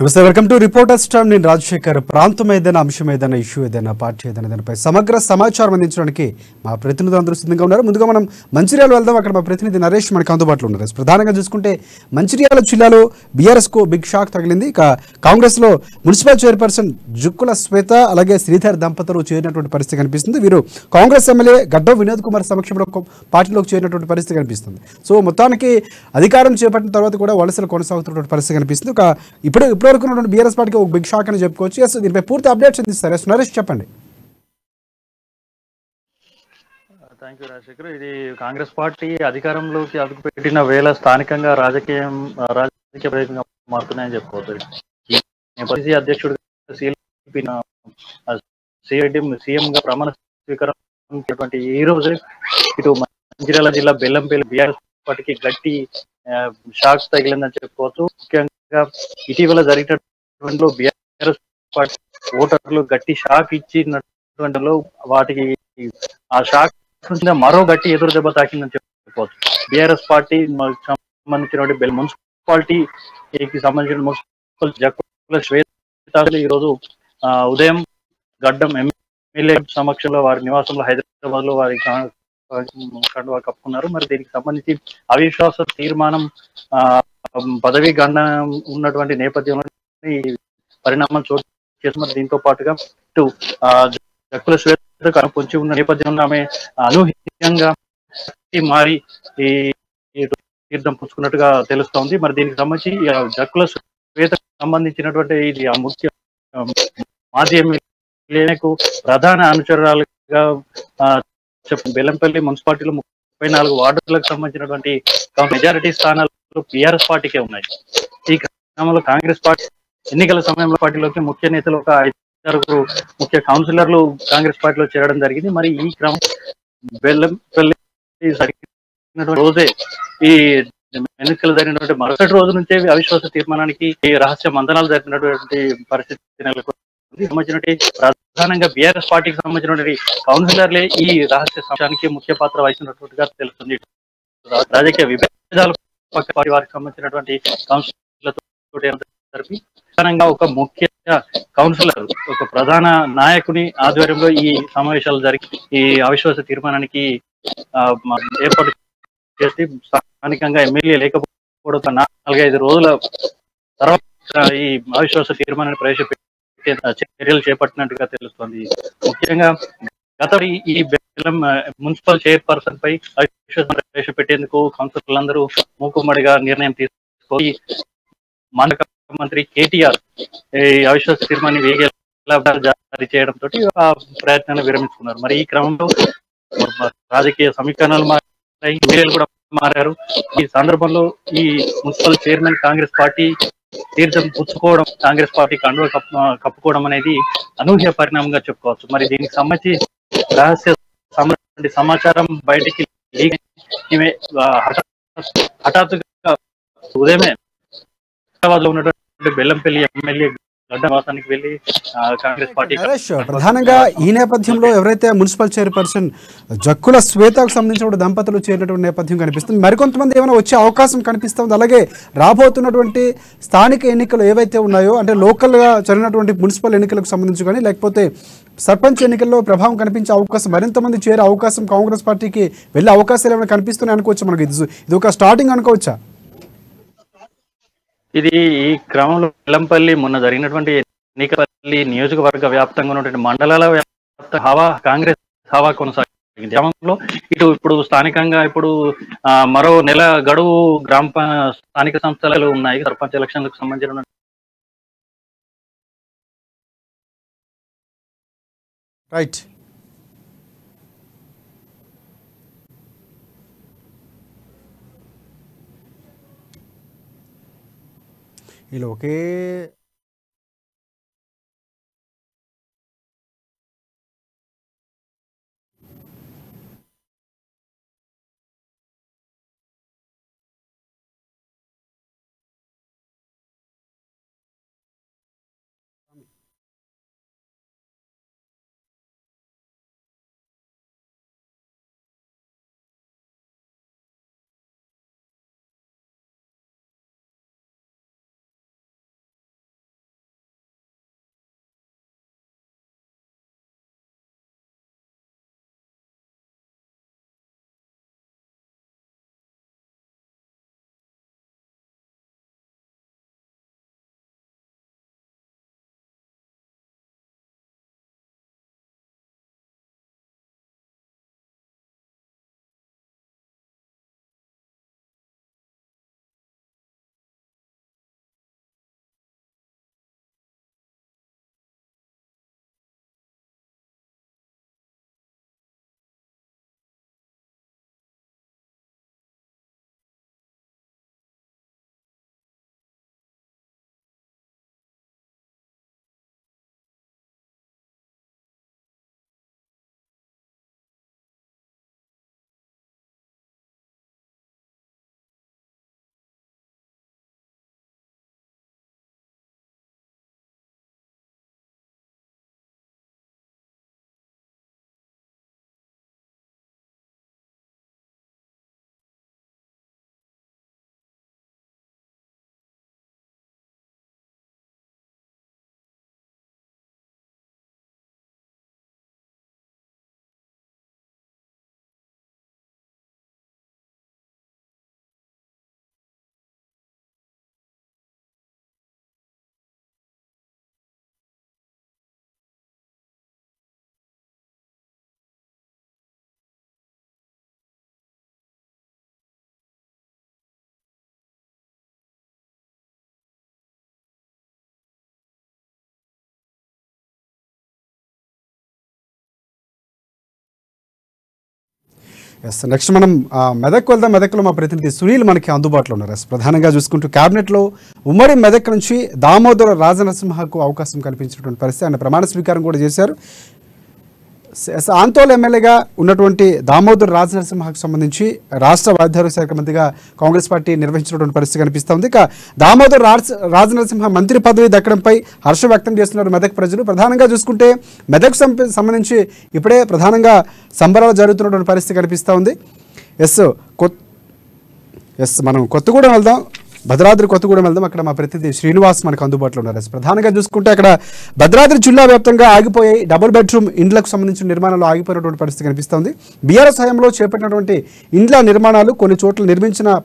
నమస్తే, welcome to reporters time. నేను రాజశేఖర్. ప్రాంతం ఏదైనా, అంశం ఏదైనా, ఇష్యూ ఏదైనా, పార్టీ ఏదైనా, దానిపై సమగ్ర సమాచారం అందించడానికి మా ప్రతినిధులు అందరూ సిద్ధంగా ఉన్నారు. ముందుగా మనం మంచిర్యాల వెళ్దాం. అక్కడ మా ప్రతినిధి నరేష్ మనకు అందుబాటులో ఉన్నారు. ప్రధానంగా చూసుకుంటే మంచిర్యాల జిల్లాలో బీఆర్ఎస్కు బిగ్ షాక్ తగిలింది. ఇక కాంగ్రెస్లో మున్సిపల్ చైర్పర్సన్ జుక్కుల శ్వేత అలాగే శ్రీధర్ దంపతులు చేరినటువంటి పరిస్థితి కనిపిస్తుంది. వీరు కాంగ్రెస్ ఎమ్మెల్యే గడ్డం వినోద్ కుమార్ సమక్షంలో పార్టీలోకి చేరినటువంటి పరిస్థితి కనిపిస్తుంది. సో మొత్తానికి అధికారం చేపట్టిన తర్వాత కూడా వలసలు కొనసాగుతున్నటువంటి పరిస్థితి కనిపిస్తుంది. ఇప్పటివరకు ఉన్నటువంటి బీఆర్ఎస్ పార్టీకి ఒక బిగ్ షాక్ అని చెప్పుకోవచ్చు. ఎస్, దీనిపై పూర్తి అప్డేట్స్ అందిస్తారు. ఎస్ నరేష్, చెప్పండి. Thank you Rajasekhar. ఇది కాంగ్రెస్ పార్టీ అధికారంలోకి అడుగుపెట్టిన వేళ స్థానికంగా రాజకీయ ప్రయత్నంగా మారుతున్నాయని చెప్పుకోవచ్చు. పిసిసి అధ్యక్షుడు సీఎం గా ప్రమాణ స్వీకారం ఈ రోజు ఇటు మంచిర్యాల జిల్లా బెల్లంపల్లి బీఆర్ఎస్ పార్టీకి గట్టి షాక్ తగిలిందని చెప్పుకోవచ్చు. ముఖ్యంగా ఇటీవల జరిగినటువంటి బీఆర్ఎస్ పార్టీ ఓటర్లు గట్టి షాక్ ఇచ్చినటువంటి వాటికి ఆ షాక్ మరో గట్టి ఎదురు దెబ్బ తాకిందని చెప్పుకోవచ్చు. బీఆర్ఎస్ పార్టీ సంబంధించిన మున్సిపాలిటీకి సంబంధించిన మున్సిపల్ జక్కుల శ్వేత ఈరోజు ఉదయం గడ్డం ఎమ్మెల్యే సమక్షంలో వారి నివాసంలో హైదరాబాద్ లో వారి కండువా కప్పుకున్నారు. మరి దీనికి సంబంధించి అవిశ్వాస తీర్మానం పదవీ గండం ఉన్నటువంటి నేపథ్యంలో ఈ పరిణామం చోటు చేస్తున్నారు. దీంతో పాటుగా ఇటు జక్కుల శ్వేత పొంచి ఉన్న నేపథ్యంలో ఆమె అనూహ్యంగా మారి ఈ తీర్థం పుచ్చుకున్నట్టుగా తెలుస్తోంది. మరి దీనికి సంబంధించి జక్కుల శ్వేత సంబంధించినటువంటి ఇది ముఖ్య మాజీ ఎమ్మెల్యేకు ప్రధాన అనుచరురాలుగా బెల్లంపల్లి మున్సిపాలిటీలో 34 వార్డులకు సంబంధించినటువంటి మెజారిటీ స్థానాలు బీఆర్ఎస్ పార్టీకే ఉన్నాయి. ఈ క్రమంలో కాంగ్రెస్ పార్టీ ఎన్నికల సమయంలో పార్టీలోకి ముఖ్య నేతలు ఒక 5 ముఖ్య కౌన్సిలర్లు కాంగ్రెస్ పార్టీలో చేరడం జరిగింది. మరి ఈ క్రమం బెల్లంపల్లి రోజే ఈ ఎన్నికలు జరిగినటువంటి మరుసటి రోజు నుంచే అవిశ్వాస తీర్మానానికి రహస్య మందనాలు జరిపినటువంటి పరిస్థితి నెలకొంది. సంబంధించినటువంటి ప్రధానంగా బీఆర్ఎస్ పార్టీకి సంబంధించినటువంటి కౌన్సిలర్లే ఈ రహస్య సంఘానికి ముఖ్య పాత్ర వహిస్తున్నట్టుగా తెలుస్తుంది. రాజకీయ విభేదాలు పక్క పార్టీ వారికి సంబంధించినటువంటి కౌన్సిలర్లతో జరిపి ప్రధానంగా ఒక ముఖ్య కౌన్సిలర్ ఒక ప్రధాన నాయకుని ఆధ్వర్యంలో ఈ సమావేశాలు జరిగి ఈ అవిశ్వాస తీర్మానానికి ఏర్పాటు చేసి స్థానికంగా ఎమ్మెల్యే లేకపోవడం 4-5 రోజుల తర్వాత ఈ అవిశ్వాస తీర్మానాన్ని ప్రవేశపెట్టే చర్యలు చేపట్టినట్టుగా తెలుస్తోంది. ముఖ్యంగా గత ఈ బెల్లం మున్సిపల్ చైర్పర్సన్ పై అవిశ్వాసం ప్రవేశపెట్టేందుకు కౌన్సిలర్లందరూ మూకుమ్మడిగా నిర్ణయం తీసుకొని మంత్రి కేటీఆర్ ఈ అవిశ్వాస తీర్మానాన్ని వేగంగా జారీ చేయడంతో ఆ ప్రయత్నాన్ని విరమించుకున్నారు. మరి ఈ క్రమంలో రాజకీయ సమీకరణలు కూడా మారారు. ఈ సందర్భంలో ఈ మున్సిపల్ చైర్మన్ కాంగ్రెస్ పార్టీ తీర్థం పుచ్చుకోవడం, కాంగ్రెస్ పార్టీ కండువ కప్పుకోవడం అనేది అనూహ్య పరిణామంగా చెప్పుకోవచ్చు. మరి దీనికి సంబంధించి రహస్య సమాచారం బయటికి హఠాత్తుగా ఉదయమే హైదరాబాద్ లో ఉన్నటువంటి బెల్లంపల్లి ఎమ్మెల్యే గడ్డవాసానికి వెళ్లి కాంగ్రెస్ పార్టీ ప్రధానంగా ఈ నేపథ్యంలో ఎవరైతే మున్సిపల్ చైర్పర్సన్ జక్కుల శ్వేతకు సంబంధించిన దంపతులు చేరినటువంటి నేపథ్యం కనిపిస్తుంది. మరికొంతమంది ఏమైనా వచ్చే అవకాశం కనిపిస్తుంది. అలాగే రాబోతున్నటువంటి స్థానిక ఎన్నికలు ఏవైతే ఉన్నాయో, అంటే లోకల్గా జరిగినటువంటి మున్సిపల్ ఎన్నికలకు సంబంధించి కానీ లేకపోతే సర్పంచ్ ఎన్నికల్లో ప్రభావం కనిపించే అవకాశం, మరింతమంది చేరే అవకాశం కాంగ్రెస్ పార్టీకి వెళ్ళే అవకాశాలు ఏమైనా కనిపిస్తున్నాయి అనుకోవచ్చు. మనకి ఇది ఒక స్టార్టింగ్ అనుకోవచ్చా? ఇది ఈ క్రమంలో బెల్లంపల్లి మొన్న జరిగినటువంటి ఎన్నికపల్లి నియోజకవర్గ వ్యాప్తంగా ఉన్నటువంటి మండలాల వ్యాప్త కాంగ్రెస్ హవా కొనసాగింది. క్రమంలో ఇప్పుడు స్థానికంగా మరో నెల గడువు స్థానిక సంస్థలు ఉన్నాయి. సర్పంచ్ ఎలక్షన్లకు సంబంధించిన రైట్ ఇలా ఒకే ఎస్ నెక్స్ట్ మనం మెదక్ వెళ్దాం. మెదక్లో మా ప్రతినిధి సునీల్ మనకి అందుబాటులో ఉన్నారు. ప్రధానంగా చూసుకుంటూ క్యాబినెట్లో ఉమ్మడి మెదక్ నుంచి దామోదర రాజనరసింహకు అవకాశం కల్పించినటువంటి పరిస్థితి, ఆయన ప్రమాణ స్వీకారం కూడా చేశారు. ఆంతోళ ఎమ్మెల్యేగా ఉన్నటువంటి దామోదర్ రాజనరసింహకు సంబంధించి రాష్ట్ర వైద్యారోగ్య శాఖ మంత్రిగా కాంగ్రెస్ పార్టీ నిర్వహించినటువంటి పరిస్థితి కనిపిస్తుంది. ఇక దామోదర్ రాజనరసింహ మంత్రి పదవి దక్కడంపై హర్షం వ్యక్తం చేస్తున్నారు మెదక్ ప్రజలు. ప్రధానంగా చూసుకుంటే మెదక్ సంబంధించి ఇప్పుడే ప్రధానంగా సంబరాలు జరుగుతున్నటువంటి పరిస్థితి కనిపిస్తూ ఉంది. మనం కొత్తగూడెం వెళ్దాం, భద్రాద్రి కొత్తగూడెం వెళ్దాం. అక్కడ మా ప్రతినిధి శ్రీనివాస్ మనకు అందుబాటులో ఉన్నారు. ప్రధానంగా చూసుకుంటే అక్కడ భద్రాద్రి జిల్లా వ్యాప్తంగా ఆగిపోయాయి డబుల్ బెడ్రూమ్ ఇండ్లకు సంబంధించిన నిర్మాణాలు ఆగిపోయినటువంటి పరిస్థితి కనిపిస్తుంది. బీఆర్ఎస్ హయాంలో చేపట్టినటువంటి ఇండ్ల నిర్మాణాలు కొన్ని చోట్ల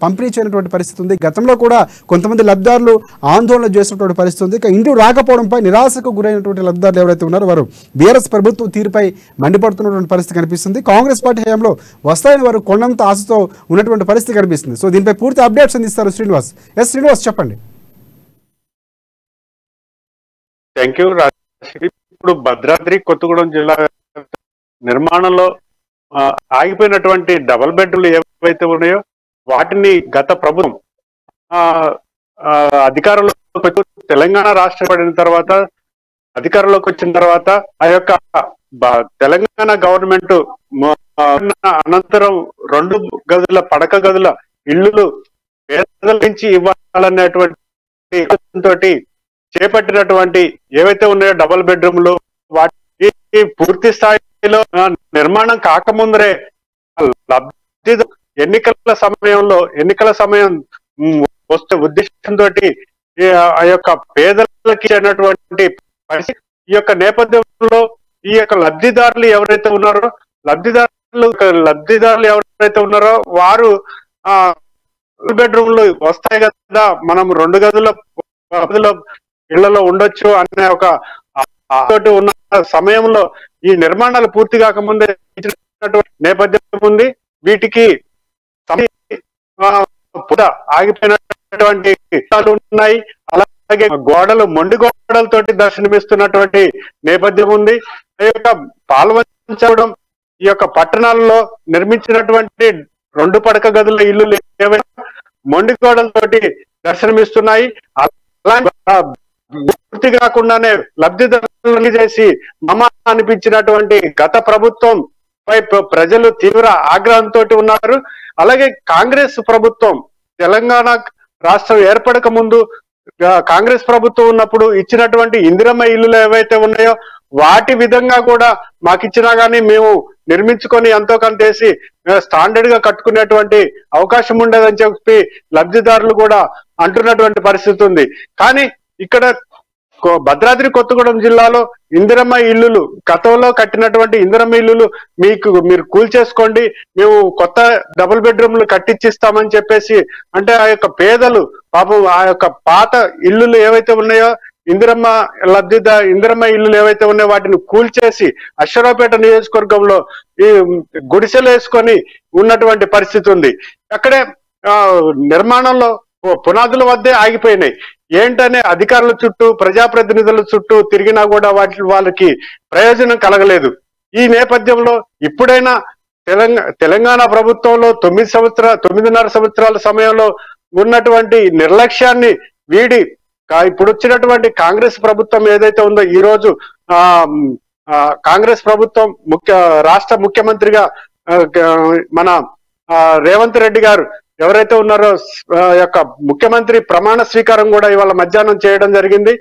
పంపిణీ చేయనటువంటి పరిస్థితి ఉంది. గతంలో కూడా కొంతమంది లబ్ధిదారులు ఆందోళన చేసినటువంటి పరిస్థితి ఉంది. ఇక ఇండ్లు రాకపోవడంపై నిరాశకు గురైనటువంటి లబ్ధిదారులు ఎవరైతే ఉన్నారో వారు బీఆర్ఎస్ ప్రభుత్వం తీరుపై మండిపడుతున్నటువంటి పరిస్థితి కనిపిస్తుంది. కాంగ్రెస్ పార్టీ హయాంలో వస్తాయని వారు కొండంత ఆశతో ఉన్నటువంటి పరిస్థితి కనిపిస్తుంది. సో దీనిపై పూర్తి అప్డేట్స్ అందిస్తారు శ్రీనివాస్. శ్రీనివాస్ చెప్పండి. Thank you. ఇప్పుడు భద్రాద్రి కొత్తగూడెం జిల్లా నిర్మాణంలో ఆగిపోయినటువంటి డబుల్ బెడ్రూమ్లు ఏవైతే ఉన్నాయో వాటిని గత ప్రభుత్వం అధికారంలోకి తెలంగాణ రాష్ట్రం పడిన తర్వాత అధికారంలోకి వచ్చిన తర్వాత ఆ యొక్క తెలంగాణ గవర్నమెంట్ అనంతరం 2 గదుల పడక గదుల ఇళ్ళు పేదల నుంచి ఇవ్వాలనేటువంటి తోటి చేపట్టినటువంటి ఏవైతే ఉన్నాయో డబుల్ బెడ్రూమ్లు వాటి పూర్తి స్థాయిలో నిర్మాణం కాకముందరే ఎన్నికల సమయం వస్తే ఉద్దేశంతో ఆ యొక్క పేదలకి అయినటువంటి పరిస్థితి. ఈ యొక్క నేపథ్యంలో ఈ యొక్క లబ్ధిదారులు ఎవరైతే ఉన్నారో వారు బెడ్రూమ్లు వస్తాయి కదా, మనం 2 గదుల ఇళ్లలో ఉండొచ్చు అనే ఒక ఉన్న సమయంలో ఈ నిర్మాణాలు పూర్తి కాకముందే నేపథ్యం ఉంది. వీటికి ఆగిపోయినటువంటి ఉన్నాయి. అలాగే మొండి గోడలతోటి దర్శనమిస్తున్నటువంటి నేపథ్యం ఉంది. ఈ యొక్క పాల్వంచడం ఈ యొక్క పట్టణాలలో నిర్మించినటువంటి 2 పడక గదుల ఇల్లు ఏవైనా మొండి గోడలతోటి దర్శనమిస్తున్నాయి. పూర్తి కాకుండానే లబ్ధిదారులు చేసి మమ అనిపించినటువంటి గత ప్రభుత్వం పై ప్రజలు తీవ్ర ఆగ్రహంతో ఉన్నారు. అలాగే కాంగ్రెస్ ప్రభుత్వం తెలంగాణ రాష్ట్రం ఏర్పడక ముందు కాంగ్రెస్ ప్రభుత్వం ఉన్నప్పుడు ఇచ్చినటువంటి ఇందిరమ్మ ఇల్లులు ఏవైతే ఉన్నాయో వాటి విధంగా కూడా మాకు ఇచ్చినా గానీ మేము నిర్మించుకొని ఎంతో కొంతేసి స్టాండర్డ్ గా కట్టుకునేటువంటి అవకాశం ఉండదని చెప్పి లబ్ధిదారులు కూడా అంటున్నటువంటి పరిస్థితి ఉంది. కానీ ఇక్కడ భద్రాద్రి కొత్తగూడెం జిల్లాలో ఇందిరమ్మ ఇల్లులు గతంలో కట్టినటువంటి ఇందిరమ్మ ఇల్లులు మీరు కూల్చేసుకోండి, మేము కొత్త డబుల్ బెడ్రూమ్లు కట్టించిస్తామని చెప్పేసి అంటే ఆ యొక్క పేదలు పాపం ఆ యొక్క పాత ఇల్లులు ఏవైతే ఉన్నాయో ఇందిరమ్మ ఇల్లులు ఏవైతే ఉన్నాయో వాటిని కూల్చేసి అశ్వరావుపేట నియోజకవర్గంలో ఈ గుడిసెలు వేసుకొని ఉన్నటువంటి పరిస్థితి ఉంది. అక్కడే నిర్మాణంలో పునాదుల వద్దే ఆగిపోయినాయి. ఏంటనే అధికారుల చుట్టూ ప్రజాప్రతినిధుల చుట్టూ తిరిగినా కూడా వాళ్ళకి ప్రయోజనం కలగలేదు. ఈ నేపథ్యంలో ఇప్పుడైనా తెలంగాణ ప్రభుత్వంలో 9.5 సంవత్సరాల సమయంలో ఉన్నటువంటి నిర్లక్ష్యాన్ని వీడి ఇప్పుడు వచ్చినటువంటి కాంగ్రెస్ ప్రభుత్వం ఏదైతే ఉందో ఈ రోజు కాంగ్రెస్ ప్రభుత్వం రాష్ట్ర ముఖ్యమంత్రిగా మన రేవంత్ రెడ్డి గారు ఎవరైతే ఉన్నారో యొక్క ముఖ్యమంత్రి ప్రమాణ స్వీకారం కూడా ఇవాళ మధ్యాహ్నం చేయడం జరిగింది.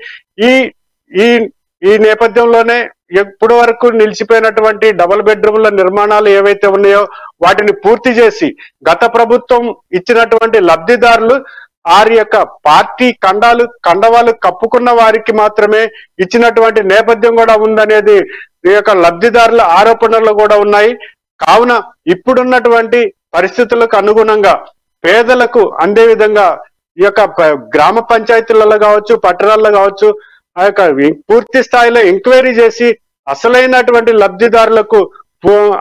ఈ నేపథ్యంలోనే ఎప్పటి వరకు నిలిచిపోయినటువంటి డబుల్ బెడ్రూమ్ల నిర్మాణాలు ఏవైతే ఉన్నాయో వాటిని పూర్తి చేసి గత ప్రభుత్వం ఇచ్చినటువంటి లబ్ధిదారులు వారి యొక్క పార్టీ కండవాలు కప్పుకున్న వారికి మాత్రమే ఇచ్చినటువంటి నేపథ్యం కూడా ఉందనేది ఈ యొక్క లబ్ధిదారుల ఆరోపణలు కూడా ఉన్నాయి. కావున ఇప్పుడున్నటువంటి పరిస్థితులకు అనుగుణంగా పేదలకు అందే విధంగా ఈ యొక్క గ్రామ పంచాయతీలలో కావచ్చు, పట్టణాల్లో కావచ్చు ఆ యొక్క పూర్తి స్థాయిలో ఎంక్వైరీ చేసి అసలైనటువంటి లబ్ధిదారులకు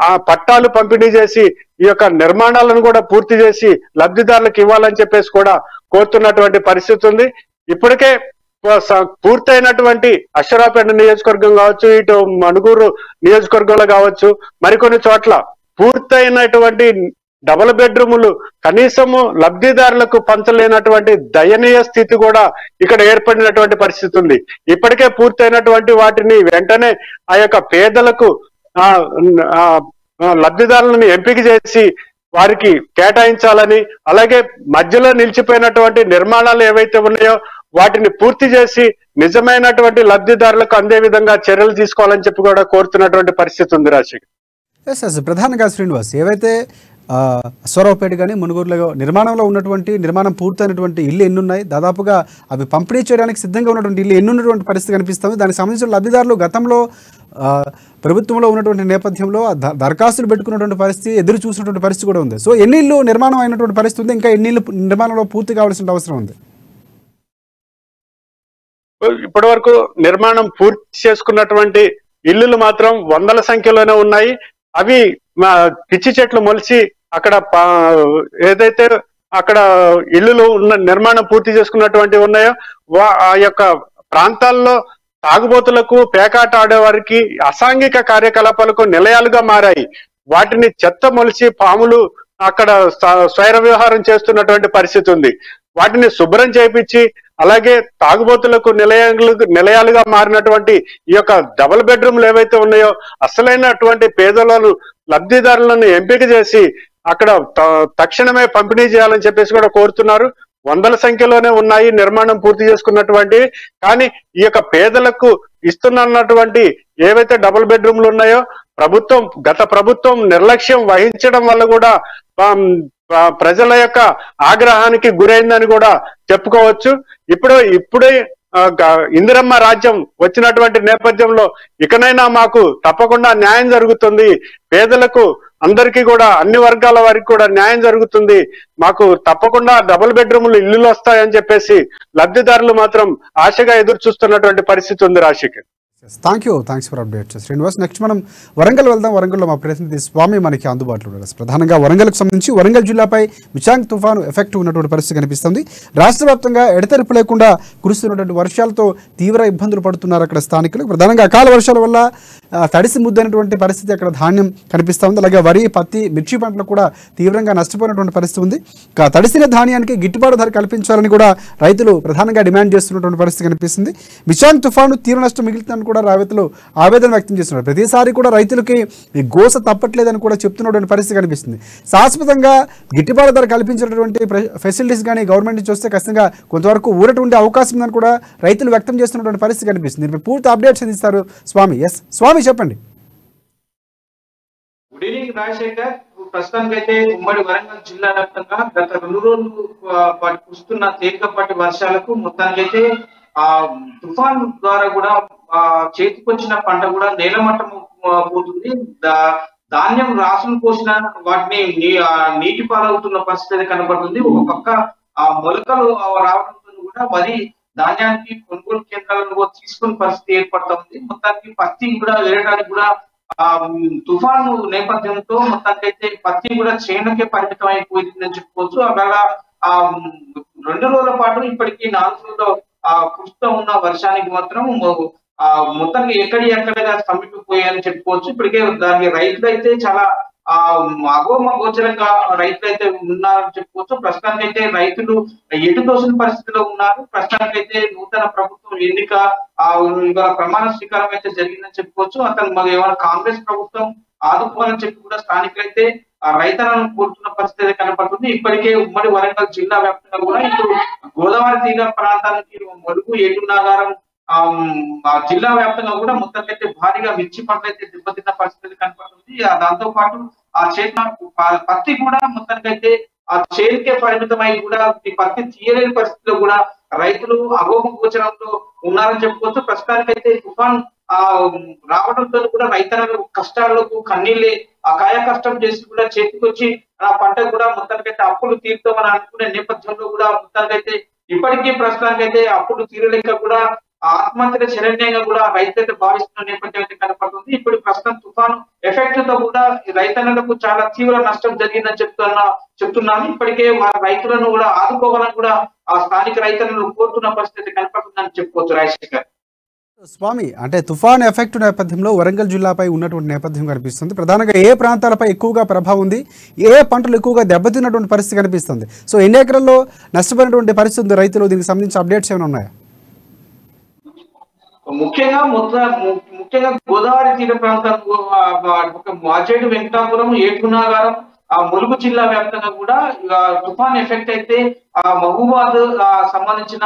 ఆ పట్టాలు పంపిణీ చేసి ఈ యొక్క నిర్మాణాలను కూడా పూర్తి చేసి లబ్ధిదారులకు ఇవ్వాలని చెప్పేసి కూడా కోరుతున్నటువంటి పరిస్థితి ఉంది. ఇప్పటికే పూర్తయినటువంటి అశ్వరావుపేట నియోజకవర్గం కావచ్చు, ఇటు మణుగూరు నియోజకవర్గంలో కావచ్చు, మరికొన్ని చోట్ల పూర్తయినటువంటి డబుల్ బెడ్రూములు కనీసము లబ్ధిదారులకు పంచలేనటువంటి దయనీయ స్థితి కూడా ఇక్కడ ఏర్పడినటువంటి పరిస్థితి ఉంది. ఇప్పటికే పూర్తయినటువంటి వాటిని వెంటనే ఆ యొక్క పేదలకు లబ్ధిదారులను ఎంపిక చేసి వారికి కేటాయించాలని, అలాగే మధ్యలో నిలిచిపోయినటువంటి నిర్మాణాలు ఏవైతే ఉన్నాయో వాటిని పూర్తి చేసి నిజమైనటువంటి లబ్ధిదారులకు అందే విధంగా చర్యలు తీసుకోవాలని చెప్పి కూడా కోరుతున్నటువంటి పరిస్థితి ఉంది. రాజశేఖర్ ప్రధానంగా శ్రీనివాస్, ఏవైతే అశ్వరావుపేట కానీ మునుగోడులో నిర్మాణం పూర్తయినటువంటి ఇల్లు ఎన్నున్నాయి, దాదాపుగా అవి పంపిణీ చేయడానికి సిద్ధంగా ఉన్నటువంటి ఇల్లు ఎన్నున్నటువంటి పరిస్థితి కనిపిస్తుంది. దానికి సంబంధించిన లబ్ధిదారులు గతంలో ప్రభుత్వంలో ఉన్నటువంటి నేపథ్యంలో దరఖాస్తులు పెట్టుకున్నటువంటి పరిస్థితి, ఎదురు చూసినటువంటి పరిస్థితి కూడా ఉంది. సో ఎన్ని ఇల్లు నిర్మాణం అయినటువంటి పరిస్థితి ఉంది, ఇంకా ఎన్ని ఇల్లు నిర్మాణంలో పూర్తి కావాల్సిన అవసరం ఉంది? ఇప్పటి వరకు నిర్మాణం పూర్తి చేసుకున్నటువంటి ఇల్లులు మాత్రం వందల సంఖ్యలోనే ఉన్నాయి. అవి పిచ్చి చెట్లు మొలిచి అక్కడ ఏదైతే అక్కడ ఇల్లులు ఉన్న నిర్మాణం పూర్తి చేసుకున్నటువంటి ఉన్నాయో ఆ యొక్క ప్రాంతాల్లో తాగుబోతులకు, పేకాట ఆడేవారికి, అసాంఘిక కార్యకలాపాలకు నిలయాలుగా మారాయి. వాటిని చెత్త మొలిచి పాములు అక్కడ స్వైర వ్యవహారం చేస్తున్నటువంటి పరిస్థితి ఉంది. వాటిని శుభ్రం చేయించి అలాగే తాగుబోతులకు నిలయాలుగా మారినటువంటి ఈ యొక్క డబుల్ బెడ్రూమ్లు ఏవైతే ఉన్నాయో అసలైనటువంటి పేదలను లబ్ధిదారులను ఎంపిక చేసి అక్కడ తక్షణమే పంపిణీ చేయాలని చెప్పేసి కూడా కోరుతున్నారు. వందల సంఖ్యలోనే ఉన్నాయి నిర్మాణం పూర్తి చేసుకున్నటువంటి. కానీ ఈ యొక్క పేదలకు ఇస్తున్నటువంటి ఏవైతే డబుల్ బెడ్రూమ్లు ఉన్నాయో గత ప్రభుత్వం నిర్లక్ష్యం వహించడం వల్ల కూడా ప్రజల యొక్క ఆగ్రహానికి గురైందని కూడా చెప్పుకోవచ్చు. ఇప్పుడే ఇందిరమ్మ రాజ్యం వచ్చినటువంటి నేపథ్యంలో ఇకనైనా మాకు తప్పకుండా న్యాయం జరుగుతుంది, పేదలకు అందరికీ కూడా అన్ని వర్గాల వారికి కూడా న్యాయం జరుగుతుంది, మాకు తప్పకుండా డబుల్ బెడ్రూమ్లు ఇల్లులు వస్తాయని చెప్పేసి లబ్ధిదారులు మాత్రం ఆశగా ఎదురు చూస్తున్నటువంటి పరిస్థితి ఉంది. Rajasekhar, thanks for update Srinivas. Next మనం వరంగల్ వెళ్దాం. వరంగల్లో మా ప్రతినిధి స్వామి మనకి అందుబాటులో ఉన్నారు. ప్రధానంగా వరంగల్కి సంబంధించి వరంగల్ జిల్లాపై మిచాంగ్ తుఫాను ఎఫెక్ట్ ఉన్నటువంటి పరిస్థితి కనిపిస్తుంది. రాష్ట్ర వ్యాప్తంగా ఎడతెరిపి లేకుండా కురుస్తున్నటువంటి వర్షాలతో తీవ్ర ఇబ్బందులు పడుతున్నారు అక్కడ స్థానికులు. ప్రధానంగా అకాల వర్షాల వల్ల తడిసి ముద్దైనటువంటి పరిస్థితి అక్కడ ధాన్యం కనిపిస్తూ ఉంది. అలాగే వరి, పత్తి, మిర్చి పంటలు కూడా తీవ్రంగా నష్టపోయినటువంటి పరిస్థితి ఉంది. తడిసిన ధాన్యానికి గిట్టుబాటు ధర కల్పించాలని కూడా రైతులు ప్రధానంగా డిమాండ్ చేస్తున్నటువంటి పరిస్థితి కనిపిస్తుంది. మిచాంగ్ తుఫాను తీవ్ర నష్టం మిగులుతుందని కూడా రైతులు ఆవేదన వ్యక్తం చేస్తున్నారు. ప్రతిసారి కూడా రైతులకి ఈ గోస తప్పట్లేదని కూడా చెప్తున్నటువంటి పరిస్థితి కనిపిస్తుంది. శాశ్వతంగా గిట్టుబాటు ధర కల్పించినటువంటి ఫెసిలిటీస్ కానీ గవర్నమెంట్ నుంచి వస్తే ఖచ్చితంగా కొంతవరకు ఊరట ఉండే అవకాశం ఉందని కూడా రైతులు వ్యక్తం చేస్తున్నటువంటి పరిస్థితి కనిపిస్తుంది. దీనిపై పూర్తి అప్డేట్స్ అందిస్తారు స్వామి. స్వామి చెప్పండి. Good evening Rajasekhar. ప్రస్తుతానికైతే ఉమ్మడి వరంగల్ జిల్లా వ్యాప్తంగా గత 2 రోజులు కురుస్తున్న తేలికపాటి వర్షాలకు మొత్తానికైతే తుఫాన్ ద్వారా కూడా చేతికొచ్చిన పంట కూడా నేలమట్టం పోతుంది. ధాన్యం రాసులు పోసిన వాటిని నీటి పాలవుతున్న పరిస్థితి కనబడుతుంది. ఒక పక్క మొలకలు రావడంతో కూడా వరి ధాన్యానికి కొనుగోలు కేంద్రాలను తీసుకునే పరిస్థితి ఏర్పడుతుంది. మొత్తానికి పత్తి కూడా వేయడానికి కూడా తుఫాను నేపథ్యంతో మొత్తానికైతే పత్తి కూడా చేనుకే పరిమితం అయిపోయిందని చెప్పుకోవచ్చు. అలా 2 రోజుల పాటు ఇప్పటికీ 4 రోజుల్లో కురుస్తూ ఉన్న వర్షానికి మాత్రం మొత్తానికి ఎక్కడగా స్తంభించిపోయాయని చెప్పుకోవచ్చు. ఇప్పటికే దానికి రైతులు అయితే చాలా అగోచరంగా రైతులు అయితే ఉన్నారని చెప్పుకోవచ్చు. ప్రస్తుతానికైతే రైతులు ఎటు తోసిన పరిస్థితిలో ఉన్నారు. ప్రస్తుతానికైతే నూతన ప్రభుత్వం ఎన్నిక ఇవాళ ప్రమాణ స్వీకారం అయితే జరిగిందని చెప్పుకోవచ్చు. అతను ఏమైనా కాంగ్రెస్ ప్రభుత్వం ఆదుకోవాలని చెప్పి కూడా స్థానికులైతే రైతులను కోరుతున్న పరిస్థితి కనపడుతుంది. ఇప్పటికే ఉమ్మడి వరంగల్ జిల్లా వ్యాప్తంగా కూడా ఇప్పుడు గోదావరి తీర ప్రాంతానికి ములుగు, ఏటునాగారం జిల్లా వ్యాప్తంగా కూడా మొత్తానికైతే భారీగా మిర్చి పంటలు అయితే దెబ్బతిన్న పరిస్థితి కనపడుతుంది. దాంతో పాటు పత్తి కూడా మొత్తానికైతే చేతికే పరిమితమై కూడా ఈ పత్తి తీయలేని పరిస్థితిలో కూడా రైతులు అగోచరంలో ఉన్నారని చెప్పుకోవచ్చు. ప్రస్తుతానికైతే తుఫాన్ రావడంతో కూడా రైతుల కష్టాలకు కన్నీళ్ళే కాయ కష్టం చేసి కూడా చేతికొచ్చి పంట కూడా మొత్తానికైతే అప్పులు తీరుతామని అనుకునే నేపథ్యంలో కూడా మొత్తానికైతే ఇప్పటికీ ప్రస్తుతానికైతే అప్పులు తీరలేక కూడా ఆత్మహత్య శరణ్యంగా కూడా రైతులైతే భావిస్తున్న నేపథ్యం అయితే కనపడుతుంది. ఇప్పుడు ప్రస్తుతం తుఫాను ఎఫెక్ట్ తో కూడా రైతన్నలకు చాలా తీవ్ర నష్టం జరిగిందని చెప్తున్నాను. ఇప్పటికే రైతులను కూడా ఆదుకోవాలని కూడా స్థానిక రైతులను కోరుతున్న పరిస్థితి కనపడుతుందని చెప్పుకోవచ్చు రాజశేఖర్. స్వామి, అంటే తుఫాన్ ఎఫెక్ట్ నేపథ్యంలో వరంగల్ జిల్లాపై ఉన్నటువంటి నేపథ్యం కనిపిస్తుంది. ప్రధానంగా ఏ ప్రాంతాలపై ఎక్కువగా ప్రభావం ఉంది, ఏ పంటలు ఎక్కువగా దెబ్బతిన్నటువంటి పరిస్థితి కనిపిస్తుంది? సో ఎన్ని ఎకరాల్లో నష్టపోయినటువంటి పరిస్థితి ఉంది రైతులు? దీనికి సంబంధించి అప్డేట్స్ ఏమైనా ఉన్నాయా? ముఖ్యంగా గోదావరి తీర ప్రాంతం, మాచేడు, వెంకటాపురం, ఏటునాగారం, ములుగు జిల్లా వ్యాప్తంగా కూడా తుఫాన్ ఎఫెక్ట్ అయితే మహబూబాద్ సంబంధించిన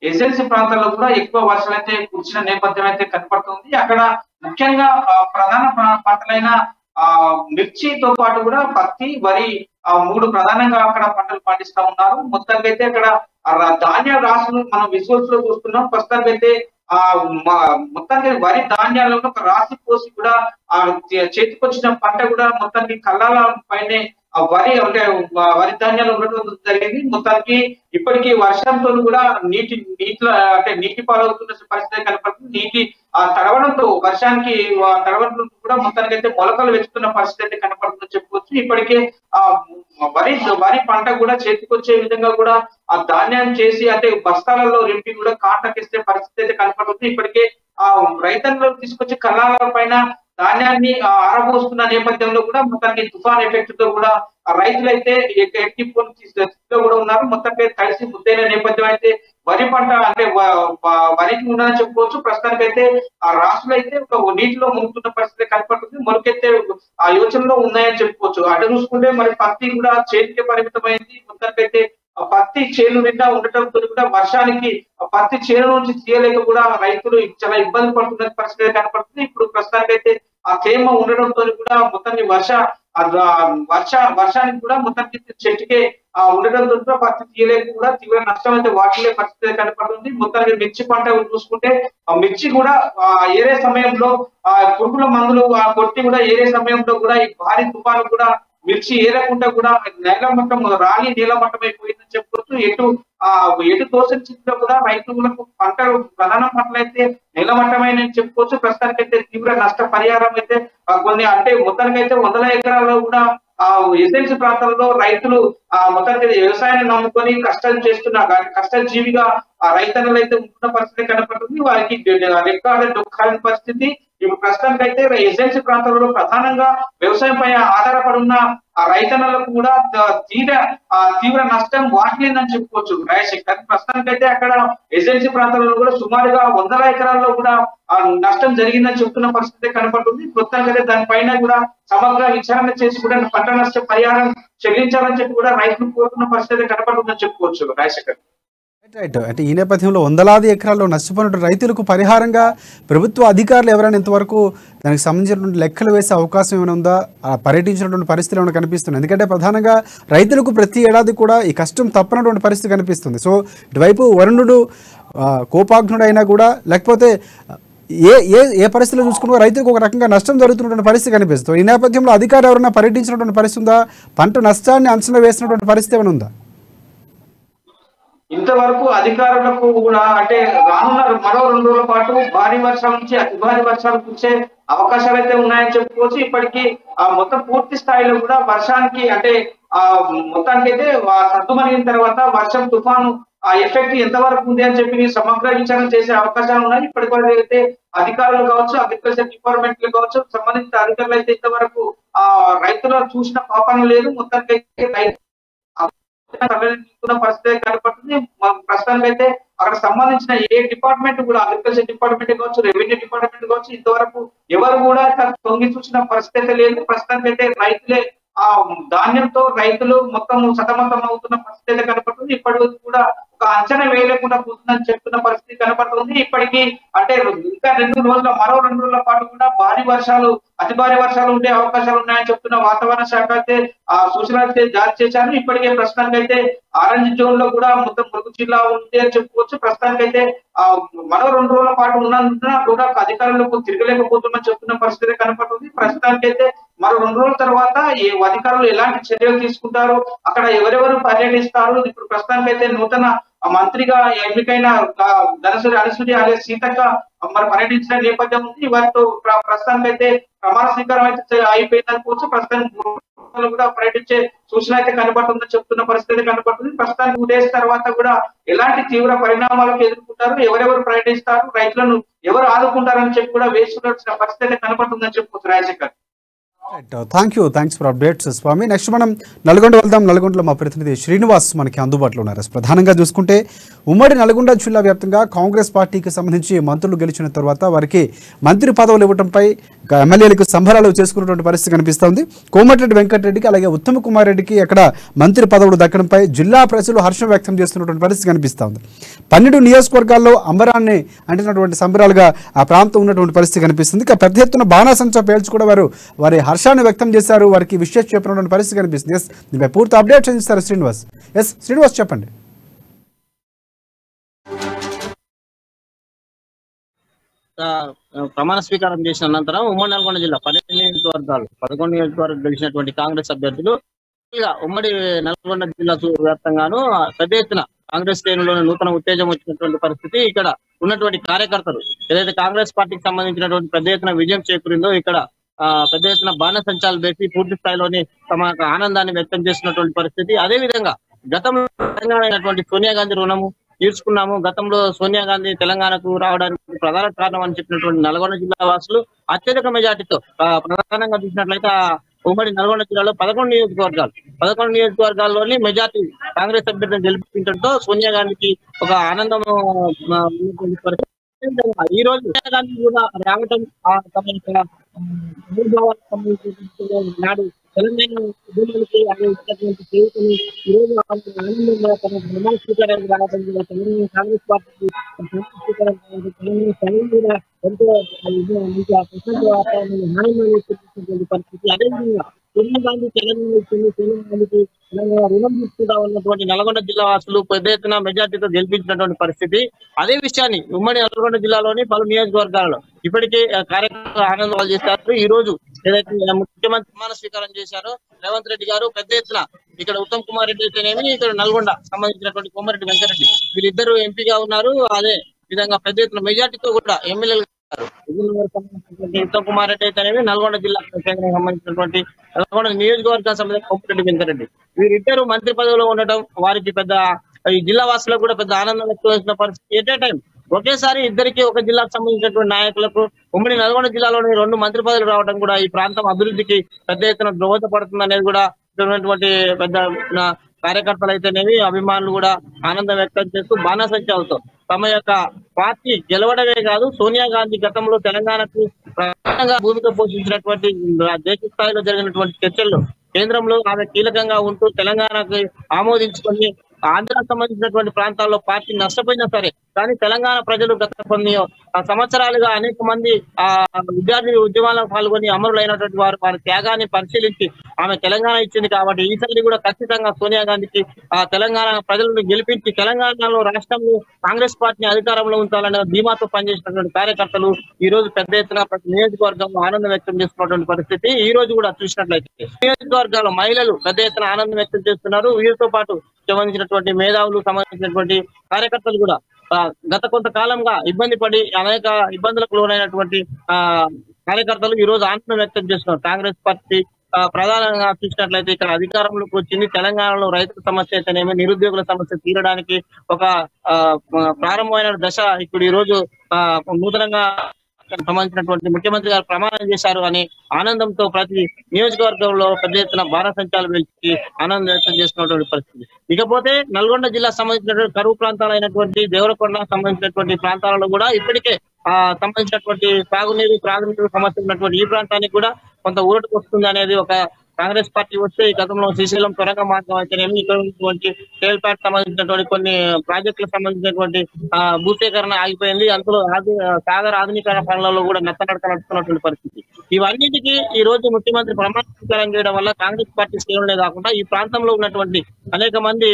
ఎస్ఎల్సి ప్రాంతాల్లో కూడా ఎక్కువ వర్షాలు అయితే కురిసిన నేపథ్యం అయితే కనపడుతుంది. అక్కడ ముఖ్యంగా ప్రధాన పంటలైన మిర్చితో పాటు కూడా పత్తి, వరి, 3 ప్రధానంగా అక్కడ పంటలు పండిస్తా ఉన్నారు. మొత్తానికి అయితే అక్కడ ధాన్య రాశులు మనం విజువల్స్ లో చూస్తున్నాం. ప్రస్తుతానికి అయితే మొత్తానికి వరి ధాన్యాలలో ఒక రాశి పోసి కూడా చేతికొచ్చిన పంట కూడా మొత్తానికి కళ్ళాల పైనే వరి అంటే వరి ధాన్యాలు ఉండటం జరిగింది. మొత్తానికి ఇప్పటికీ వర్షంతో కూడా నీటి పాలవుతున్న పరిస్థితి కనపడుతుంది. నీటి తడవడంతో వర్షానికి తడవడంతో కూడా మొత్తానికి అయితే మొలకలు వెతుకుతున్న పరిస్థితి అయితే కనపడుతుందని చెప్పుకోవచ్చు. ఇప్పటికే వరి పంట కూడా చేతికొచ్చే విధంగా కూడా ధాన్యం చేసి అంటే బస్తాలలో రింపి కూడా కాంటకిస్తే పరిస్థితి అయితే కనపడుతుంది. ఇప్పటికే రైతులు తీసుకొచ్చి కళ్ళాల పైన ధాన్యాన్ని ఆరబోస్తున్న నేపథ్యంలో కూడా మొత్తానికి తుఫాన్ ఎఫెక్ట్ తో కూడా రైతులైతే ఎక్కిపోని స్థితిలో కూడా ఉన్నారు. మొత్తానికి కలిసి ముద్దైన నేపథ్యం అయితే వరి పంట అంటే వరికి ఉన్నదని చెప్పుకోవచ్చు. ప్రస్తుతానికైతే రాష్ట్రాలు అయితే ఒక నీటిలో మునుగుతున్న పరిస్థితి కనపడుతుంది. మొలకెత్తే యోచనలో ఉన్నాయని చెప్పుకోవచ్చు. అటు చూసుకుంటే మరి పత్తి కూడా చేతికే పరిమితమైంది. మొత్తానికైతే పత్తి చేను నిండా ఉండటంతో కూడా వర్షానికి పత్తి చేను నుంచి తీయలేక కూడా రైతులు చాలా ఇబ్బంది పడుతున్న పరిస్థితి కనపడుతుంది. ఇప్పుడు ప్రస్తుతానికైతే ఆ తేమ ఉండడంతో కూడా మొత్తాన్ని వర్షానికి కూడా మొత్తానికి చెట్టుకే ఉండడంతో కూడా పత్తి తీయలేక కూడా తీవ్ర నష్టం అయితే వాటిల్లే పరిస్థితి కనపడుతుంది. మొత్తానికి మిర్చి పంట చూసుకుంటే మిర్చి కూడా ఏరే సమయంలో పురుగుల మందులు కొట్టి కూడా ఏరే సమయంలో కూడా ఈ భారీ తుఫాను కూడా మిర్చి ఏరకుండా కూడా నేలమట్టం రాలి నీలమట్టం అయిపోయిందని చెప్పుకోవచ్చు. ఎటు తోసిన స్థితిలో కూడా రైతులకు పంటలు ప్రధాన పంటలు అయితే నీలమట్టమైన చెప్పుకోవచ్చు. ప్రస్తుతానికైతే తీవ్ర నష్ట పరిహారం అయితే కొన్ని అంటే మొత్తానికైతే 100 ఎకరాల్లో కూడా ఎస్ఎల్సి ప్రాంతాల్లో రైతులు మొత్తానికి వ్యవసాయాన్ని నమ్ముకొని కష్టాలు చేస్తున్న కష్టజీవిగా రైతన్నలు అయితే ఉంటున్న పరిస్థితి కనపడుతుంది. వారికి రెక్కాలని డొక్కాలని పరిస్థితి. ఇప్పుడు ప్రస్తుతానికైతే ఎస్ఎల్సి ప్రాంతాలలో ప్రధానంగా వ్యవసాయం పై ఆధారపడి ఉన్న రైతన్నలకు కూడా తీవ్ర నష్టం వాటిల్లిందని చెప్పుకోవచ్చు. రాజశేఖర్, ప్రస్తుతానికైతే అక్కడ ఎస్ఎల్సి ప్రాంతాలలో కూడా సుమారుగా 100 ఎకరాల్లో కూడా నష్టం జరిగిందని చెప్తున్న పరిస్థితి కనపడుతుంది. ప్రస్తుతానికైతే దానిపైన కూడా సమగ్ర విచారణ చేసి కూడా పంట నష్ట పరిహారం చెల్లించాలని చెప్పి కూడా రైతులు కోరుతున్న పరిస్థితి కనపడుతుందని చెప్పుకోవచ్చు. రాజశేఖర్, రైట్. అంటే ఈ నేపథ్యంలో వందలాది ఎకరాల్లో నష్టపోయిన రైతులకు పరిహారంగా ప్రభుత్వ అధికారులు ఎవరైనా ఇంతవరకు దానికి సంబంధించినటువంటి లెక్కలు వేసే అవకాశం ఏమైనా ఉందా? పర్యటించినటువంటి పరిస్థితులు ఏమైనా కనిపిస్తుంది? ఎందుకంటే ప్రధానంగా రైతులకు ప్రతి ఏడాది కూడా ఈ కష్టం తప్పనటువంటి పరిస్థితి కనిపిస్తుంది. సో ఇటువైపు వరుణుడు కోపాగ్నుడు అయినా కూడా లేకపోతే ఏ పరిస్థితిలో చూసుకున్నా రైతులకు ఒక రకంగా నష్టం జరుగుతున్నటువంటి పరిస్థితి కనిపిస్తుంది. ఈ నేపథ్యంలో అధికారులు ఎవరైనా పర్యటించినటువంటి పరిస్థితి ఉందా? పంట నష్టాన్ని అంచనా వేసినటువంటి పరిస్థితి ఏమైనా ఉందా? ఇంతవరకు అధికారులకు కూడా అంటే రానున్న మరో 2 రోజుల పాటు భారీ వర్షాల నుంచి అతి భారీ వర్షాలు కురిసే అవకాశాలు అయితే ఉన్నాయని చెప్పుకోవచ్చు. ఇప్పటికీ మొత్తం పూర్తి స్థాయిలో కూడా వర్షానికి అంటే మొత్తానికి అయితే సర్దుమణిగిన తర్వాత వర్షం తుఫాను ఎఫెక్ట్ ఎంతవరకు ఉంది అని చెప్పి సమగ్ర విచారణ చేసే అవకాశాలు ఉన్నాయి. ఇప్పటివరకు అయితే అధికారులు కావచ్చు, అగ్రికల్చర్ డిపార్ట్మెంట్లు కావచ్చు, సంబంధిత అధికారులు అయితే ఇంతవరకు రైతులు చూసిన పాపన లేదు. మొత్తానికి అయితే పరిస్థితి కనపడుతుంది. ప్రస్తుతానికి అయితే అక్కడ సంబంధించిన ఏ డిపార్ట్మెంట్ కూడా అగ్రికల్చర్ డిపార్ట్మెంట్ కావచ్చు, రెవెన్యూ డిపార్ట్మెంట్ కావచ్చు, ఇంతవరకు ఎవరు కూడా తొంగి చూసిన పరిస్థితి లేదు. ప్రస్తుతానికి అయితే రైతులే ధాన్యంతో రైతులు మొత్తం సతమతం అవుతున్న పరిస్థితి కనపడుతుంది. ఇప్పటి వరకు కూడా ఒక అంచనా వేయలేకుండా పోతుందని చెప్తున్న పరిస్థితి కనపడుతుంది. ఇప్పటికీ అంటే ఇంకా మరో 2 రోజుల పాటు కూడా భారీ వర్షాలు అతి భారీ వర్షాలు ఉండే అవకాశాలు ఉన్నాయని చెప్తున్న వాతావరణ శాఖ అయితే సూచనలు అయితే జారీ చేశారు. ఇప్పటికే ప్రస్తుతానికి అయితే ఆరెంజ్ జోన్ లో కూడా మొత్తం ములుగు జిల్లా ఉంది అని చెప్పుకోవచ్చు. ప్రస్తుతానికి అయితే మరో 2 రోజుల పాటు ఉన్నందున కూడా అధికారులకు తిరగలేకపోతున్నా చెప్తున్న పరిస్థితి కనపడుతుంది. ప్రస్తుతానికి అయితే మరో 2 రోజుల తర్వాత అధికారులు ఎలాంటి చర్యలు తీసుకుంటారు, అక్కడ ఎవరెవరు పర్యటిస్తారు, ఇప్పుడు ప్రస్తుతానికి అయితే నూతన మంత్రిగా ఎన్నికైన ధనసూరి అనసూయ అనే సీతక్క మరి పర్యటించిన నేపథ్యం ఉంది. వారితో ప్రస్తుతానికి అయితే ప్రమాణ స్వీకారం అయితే అయిపోయింది అనుకోవచ్చు. ప్రస్తుతానికి కూడా పర్యటించే సూచన అయితే కనబడుతుందని చెప్తున్న పరిస్థితి కనబడుతుంది. ప్రస్తుతానికి 2 days తర్వాత కూడా ఎలాంటి తీవ్ర పరిణామాలకు ఎదుర్కొంటారు, ఎవరెవరు పర్యటిస్తారు, రైతులను ఎవరు ఆదుకుంటారని చెప్పి కూడా వేసి పరిస్థితి అయితే కనబడుతుందని చెప్పుకోవచ్చు Rajasekhar. Thanks for updates Swamy. Next మనం నల్గొండ వెళ్దాం. నల్గొండలో మా ప్రతినిధి శ్రీనివాస్ మనకి అందుబాటులో ఉన్నారు. ప్రధానంగా చూసుకుంటే ఉమ్మడి నల్గొండ జిల్లా వ్యాప్తంగా కాంగ్రెస్ పార్టీకి సంబంధించి మంత్రులు గెలిచిన తర్వాత వారికి మంత్రి పదవులు ఇవ్వడంపై ఎమ్మెల్యేలకు సంబరాలు చేసుకున్నటువంటి పరిస్థితి కనిపిస్తోంది. కోమటిరెడ్డి వెంకటరెడ్డికి అలాగే ఉత్తమ్ కుమార్ రెడ్డికి అక్కడ మంత్రి పదవులు దక్కడంపై జిల్లా ప్రజలు హర్షం వ్యక్తం చేస్తున్నటువంటి పరిస్థితి కనిపిస్తోంది. 12 నియోజకవర్గాల్లో అంబరాన్ని అంటినటువంటి సంబరాలుగా ఆ ప్రాంతం ఉన్నటువంటి పరిస్థితి కనిపిస్తుంది. ఇక పెద్ద ఎత్తున బాణాసంచా పేల్చి కూడా వారి హర్షాన్ని వ్యక్తం చేశారు. వారికి విశేష చెప్పినటువంటి పరిస్థితి కనిపిస్తుంది. దీనిపై పూర్తి అప్డేట్స్ ఇస్తారు శ్రీనివాస్ చెప్పండి. ప్రమాణ స్వీకారం చేసిన అనంతరం ఉమ్మడి నల్గొండ జిల్లా 11 నియోజకవర్గాలు గెలిచినటువంటి కాంగ్రెస్ అభ్యర్థులు ఉమ్మడి నల్గొండ జిల్లా వ్యాప్తంగాను పెద్ద ఎత్తున కాంగ్రెస్ శ్రేణుల్లోని నూతన ఉత్తేజం వచ్చినటువంటి పరిస్థితి. ఇక్కడ ఉన్నటువంటి కార్యకర్తలు ఏదైతే కాంగ్రెస్ పార్టీకి సంబంధించినటువంటి పెద్ద ఎత్తున విజయం చేకూరిందో ఇక్కడ పెద్ద ఎత్తున బాణసంచాలు పెట్టి పూర్తి స్థాయిలోని తమ ఆనందాన్ని వ్యక్తం చేస్తున్నటువంటి పరిస్థితి. అదే విధంగా గతంలో తెలంగాణ సోనియా గాంధీ రుణము తీర్చుకున్నాము, గతంలో సోనియా గాంధీ తెలంగాణకు రావడానికి ప్రధాన కారణం అని చెప్పినటువంటి నల్గొండ జిల్లా వాసులు అత్యధిక మెజార్టీతో ప్రధానంగా చూసినట్లయితే ఉమ్మడి నల్గొండ జిల్లాలో 11 నియోజకవర్గాల్లోని మెజార్టీ కాంగ్రెస్ అభ్యర్థిని గెలిపించడంతో సోనియా గాంధీకి ఒక ఆనందం ఈ రోజు సోనియా గాంధీ కూడా రావటం తమ యొక్క నాడు తెలంగాణ ఉద్యమానికి ఇచ్చినటువంటి చేయుతని ఈ రోజు ఆనందంగా తమ ప్రమాణ స్వీకారానికి రావడం కూడా తెలంగాణ కాంగ్రెస్ పార్టీకి స్వీకారం తెలంగాణ కూడా ఎంతో మంచి ప్రశాంత వాతావరణాన్ని ఆనందాన్ని చూపించినటువంటి పరిస్థితి. అదేవిధంగా సోనియా గాంధీ తెలంగాణ ఇచ్చింది, సోనియా గాంధీకి తెలంగాణ రుణం తీసుకుంటా ఉన్నటువంటి నల్గొండ జిల్లా వాసులు పెద్ద ఎత్తున మెజార్టీతో గెలిపించినటువంటి పరిస్థితి. అదే విషయాన్ని ఉమ్మడి నల్గొండ జిల్లాలోని పలు నియోజకవర్గాలలో ఇప్పటికే కార్యకర్తలు ఆనందాలు చేశారు. ఈ రోజు ఏదైతే ముఖ్యమంత్రి ప్రమాణ స్వీకారం చేశారో రేవంత్ రెడ్డి గారు పెద్ద ఎత్తున ఇక్కడ ఉత్తమ్ కుమార్ రెడ్డి అయితేనేమి, ఇక్కడ నల్గొండ సంబంధించినటువంటి కోమటిరెడ్డి వెంకటరెడ్డి వీళ్ళిద్దరు ఎంపీగా ఉన్నారు. అదే విధంగా పెద్ద ఎత్తున మెజార్టీతో కూడా ఎమ్మెల్యేలు ఉత్తమ్ కుమార్ రెడ్డి అయితేనేమి, నల్గొండ జిల్లా కేంద్రానికి సంబంధించినటువంటి నల్గొండ నియోజకవర్గానికి సంబంధించిన కోమటిరెడ్డి వెంకటరెడ్డి వీరిద్దరు మంత్రి పదవిలో ఉండటం వారికి పెద్ద ఈ జిల్లా వాసులకు కూడా పెద్ద ఆనందం వ్యక్తం పరిస్థితి. ఎట్ ఏ టైం ఒకేసారి ఇద్దరికి ఒక జిల్లాకు సంబంధించినటువంటి నాయకులకు ఉమ్మడి నల్గొండ జిల్లాలోని 2 మంత్రి పదవులు రావడం కూడా ఈ ప్రాంతం అభివృద్ధికి పెద్ద ఎత్తున దోహదపడుతుంది అనేది కూడా ఉన్నటువంటి పెద్ద కార్యకర్తలు అయితేనేవి అభిమానులు కూడా ఆనందం వ్యక్తం చేస్తూ బాణసంచాలతో తమ యొక్క పార్టీ గెలవడమే కాదు, సోనియా గాంధీ గతంలో తెలంగాణకు ప్రధానంగా భూమిక పోషించినటువంటి దేశ స్థాయిలో జరిగినటువంటి చర్చల్లో కేంద్రంలో ఆమె కీలకంగా ఉంటూ తెలంగాణకు ఆమోదించుకొని ఆంధ్రాకు సంబంధించినటువంటి ప్రాంతాల్లో పార్టీ నష్టపోయినా సరే కానీ తెలంగాణ ప్రజలు గత కొన్ని సంవత్సరాలుగా అనేక మంది విద్యార్థి ఉద్యమాల్లో పాల్గొని అమరులైనటువంటి వారి త్యాగాన్ని పరిశీలించి ఆమె తెలంగాణ ఇచ్చింది. కాబట్టి ఈసారి కూడా ఖచ్చితంగా సోనియా గాంధీకి తెలంగాణ ప్రజలను గెలిపించి తెలంగాణలో రాష్ట్రంలో కాంగ్రెస్ పార్టీని అధికారంలో ఉంచాలనే ధీమాతో పనిచేసినటువంటి కార్యకర్తలు ఈ రోజు పెద్ద ఎత్తున ప్రతి నియోజకవర్గంలో ఆనందం వ్యక్తం చేస్తున్నటువంటి పరిస్థితి. ఈ రోజు కూడా చూసినట్లయితే నియోజకవర్గాల్లో మహిళలు పెద్ద ఎత్తున ఆనందం వ్యక్తం చేస్తున్నారు. వీరితో పాటు సంబంధించినటువంటి మేధావులు సంబంధించినటువంటి కార్యకర్తలు కూడా గత కొంతకాలంగా ఇబ్బంది పడి అనేక ఇబ్బందులకు లోనైనటువంటి కార్యకర్తలు ఈ రోజు ఆనందం వ్యక్తం చేస్తున్నారు. కాంగ్రెస్ పార్టీ ప్రధానంగా చూసినట్లయితే ఇక్కడ అధికారంలోకి వచ్చింది. తెలంగాణలో రైతుల సమస్య అయితేనేమి, నిరుద్యోగుల సమస్య తీరడానికి ఒక ప్రారంభమైన దశ ఇప్పుడు ఈ రోజు నూతనంగా సంబంధించినటువంటి ముఖ్యమంత్రి గారు ప్రమాణం చేశారు అని ఆనందంతో ప్రతి నియోజకవర్గంలో పెద్ద ఎత్తున బాణసంచాలు వెలిచి ఆనందం వ్యక్తం చేస్తున్నటువంటి పరిస్థితి. ఇకపోతే నల్గొండ జిల్లా సంబంధించినటువంటి కరువు ప్రాంతాలైనటువంటి దేవరకొండ సంబంధించినటువంటి ప్రాంతాలలో కూడా ఇప్పటికే సంబంధించినటువంటి త్రాగునీరు సమస్య ఉన్నటువంటి ఈ ప్రాంతానికి కూడా కొంత ఊరటకు వస్తుంది అనేది ఒక కాంగ్రెస్ పార్టీ వస్తే ఈ గతంలో శ్రీశైలం సొరంగ మార్గం అయితేనేమి, ఇక్కడ ఉన్నటువంటి టేల్పాట్ సంబంధించినటువంటి కొన్ని ప్రాజెక్టులకు సంబంధించినటువంటి భూసేకరణ ఆగిపోయింది. అందులో సాగర్ ఆధునీకరణ పనులలో కూడా నత్తనడక నడుస్తున్నటువంటి పరిస్థితి. ఇవన్నిటికీ ఈ రోజు ముఖ్యమంత్రి ప్రమాణ స్వీకారం చేయడం వల్ల కాంగ్రెస్ పార్టీ శ్రేణులే కాకుండా ఈ ప్రాంతంలో ఉన్నటువంటి అనేక మంది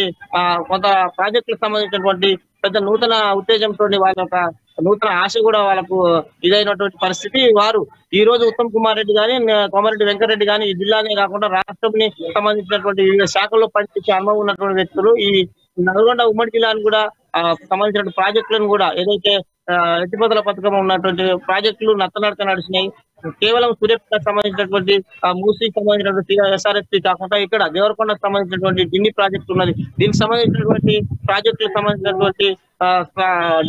కొంత ప్రాజెక్టులకు సంబంధించినటువంటి పెద్ద నూతన ఉత్తేజంతో వాళ్ళ యొక్క నూతన ఆశ కూడా వాళ్ళకు ఇదైనటువంటి పరిస్థితి. వారు ఈ రోజు ఉత్తమ్ కుమార్ రెడ్డి గాని, కోమటిరెడ్డి వెంకటరెడ్డి గాని ఈ జిల్లానే కాకుండా రాష్ట్రంని సంబంధించినటువంటి వివిధ శాఖల్లో పనిచేసే అనుభవం ఉన్నటువంటి వ్యక్తులు ఈ నల్గొండ ఉమ్మడి జిల్లాను కూడా సంబంధించిన ప్రాజెక్టులను కూడా ఏదైతే ఎత్తిపోతల పథకం ఉన్నటువంటి ప్రాజెక్టులు నత్తనడక నడిచినాయి. కేవలం సూర్యాపేటకు సంబంధించినటువంటి మూసీకి సంబంధించినటువంటి SRSP కాకుండా ఇక్కడ దేవరకొండకు సంబంధించినటువంటి ఢిల్లీ ప్రాజెక్టు ఉన్నది. దీనికి సంబంధించినటువంటి ప్రాజెక్టులకు సంబంధించినటువంటి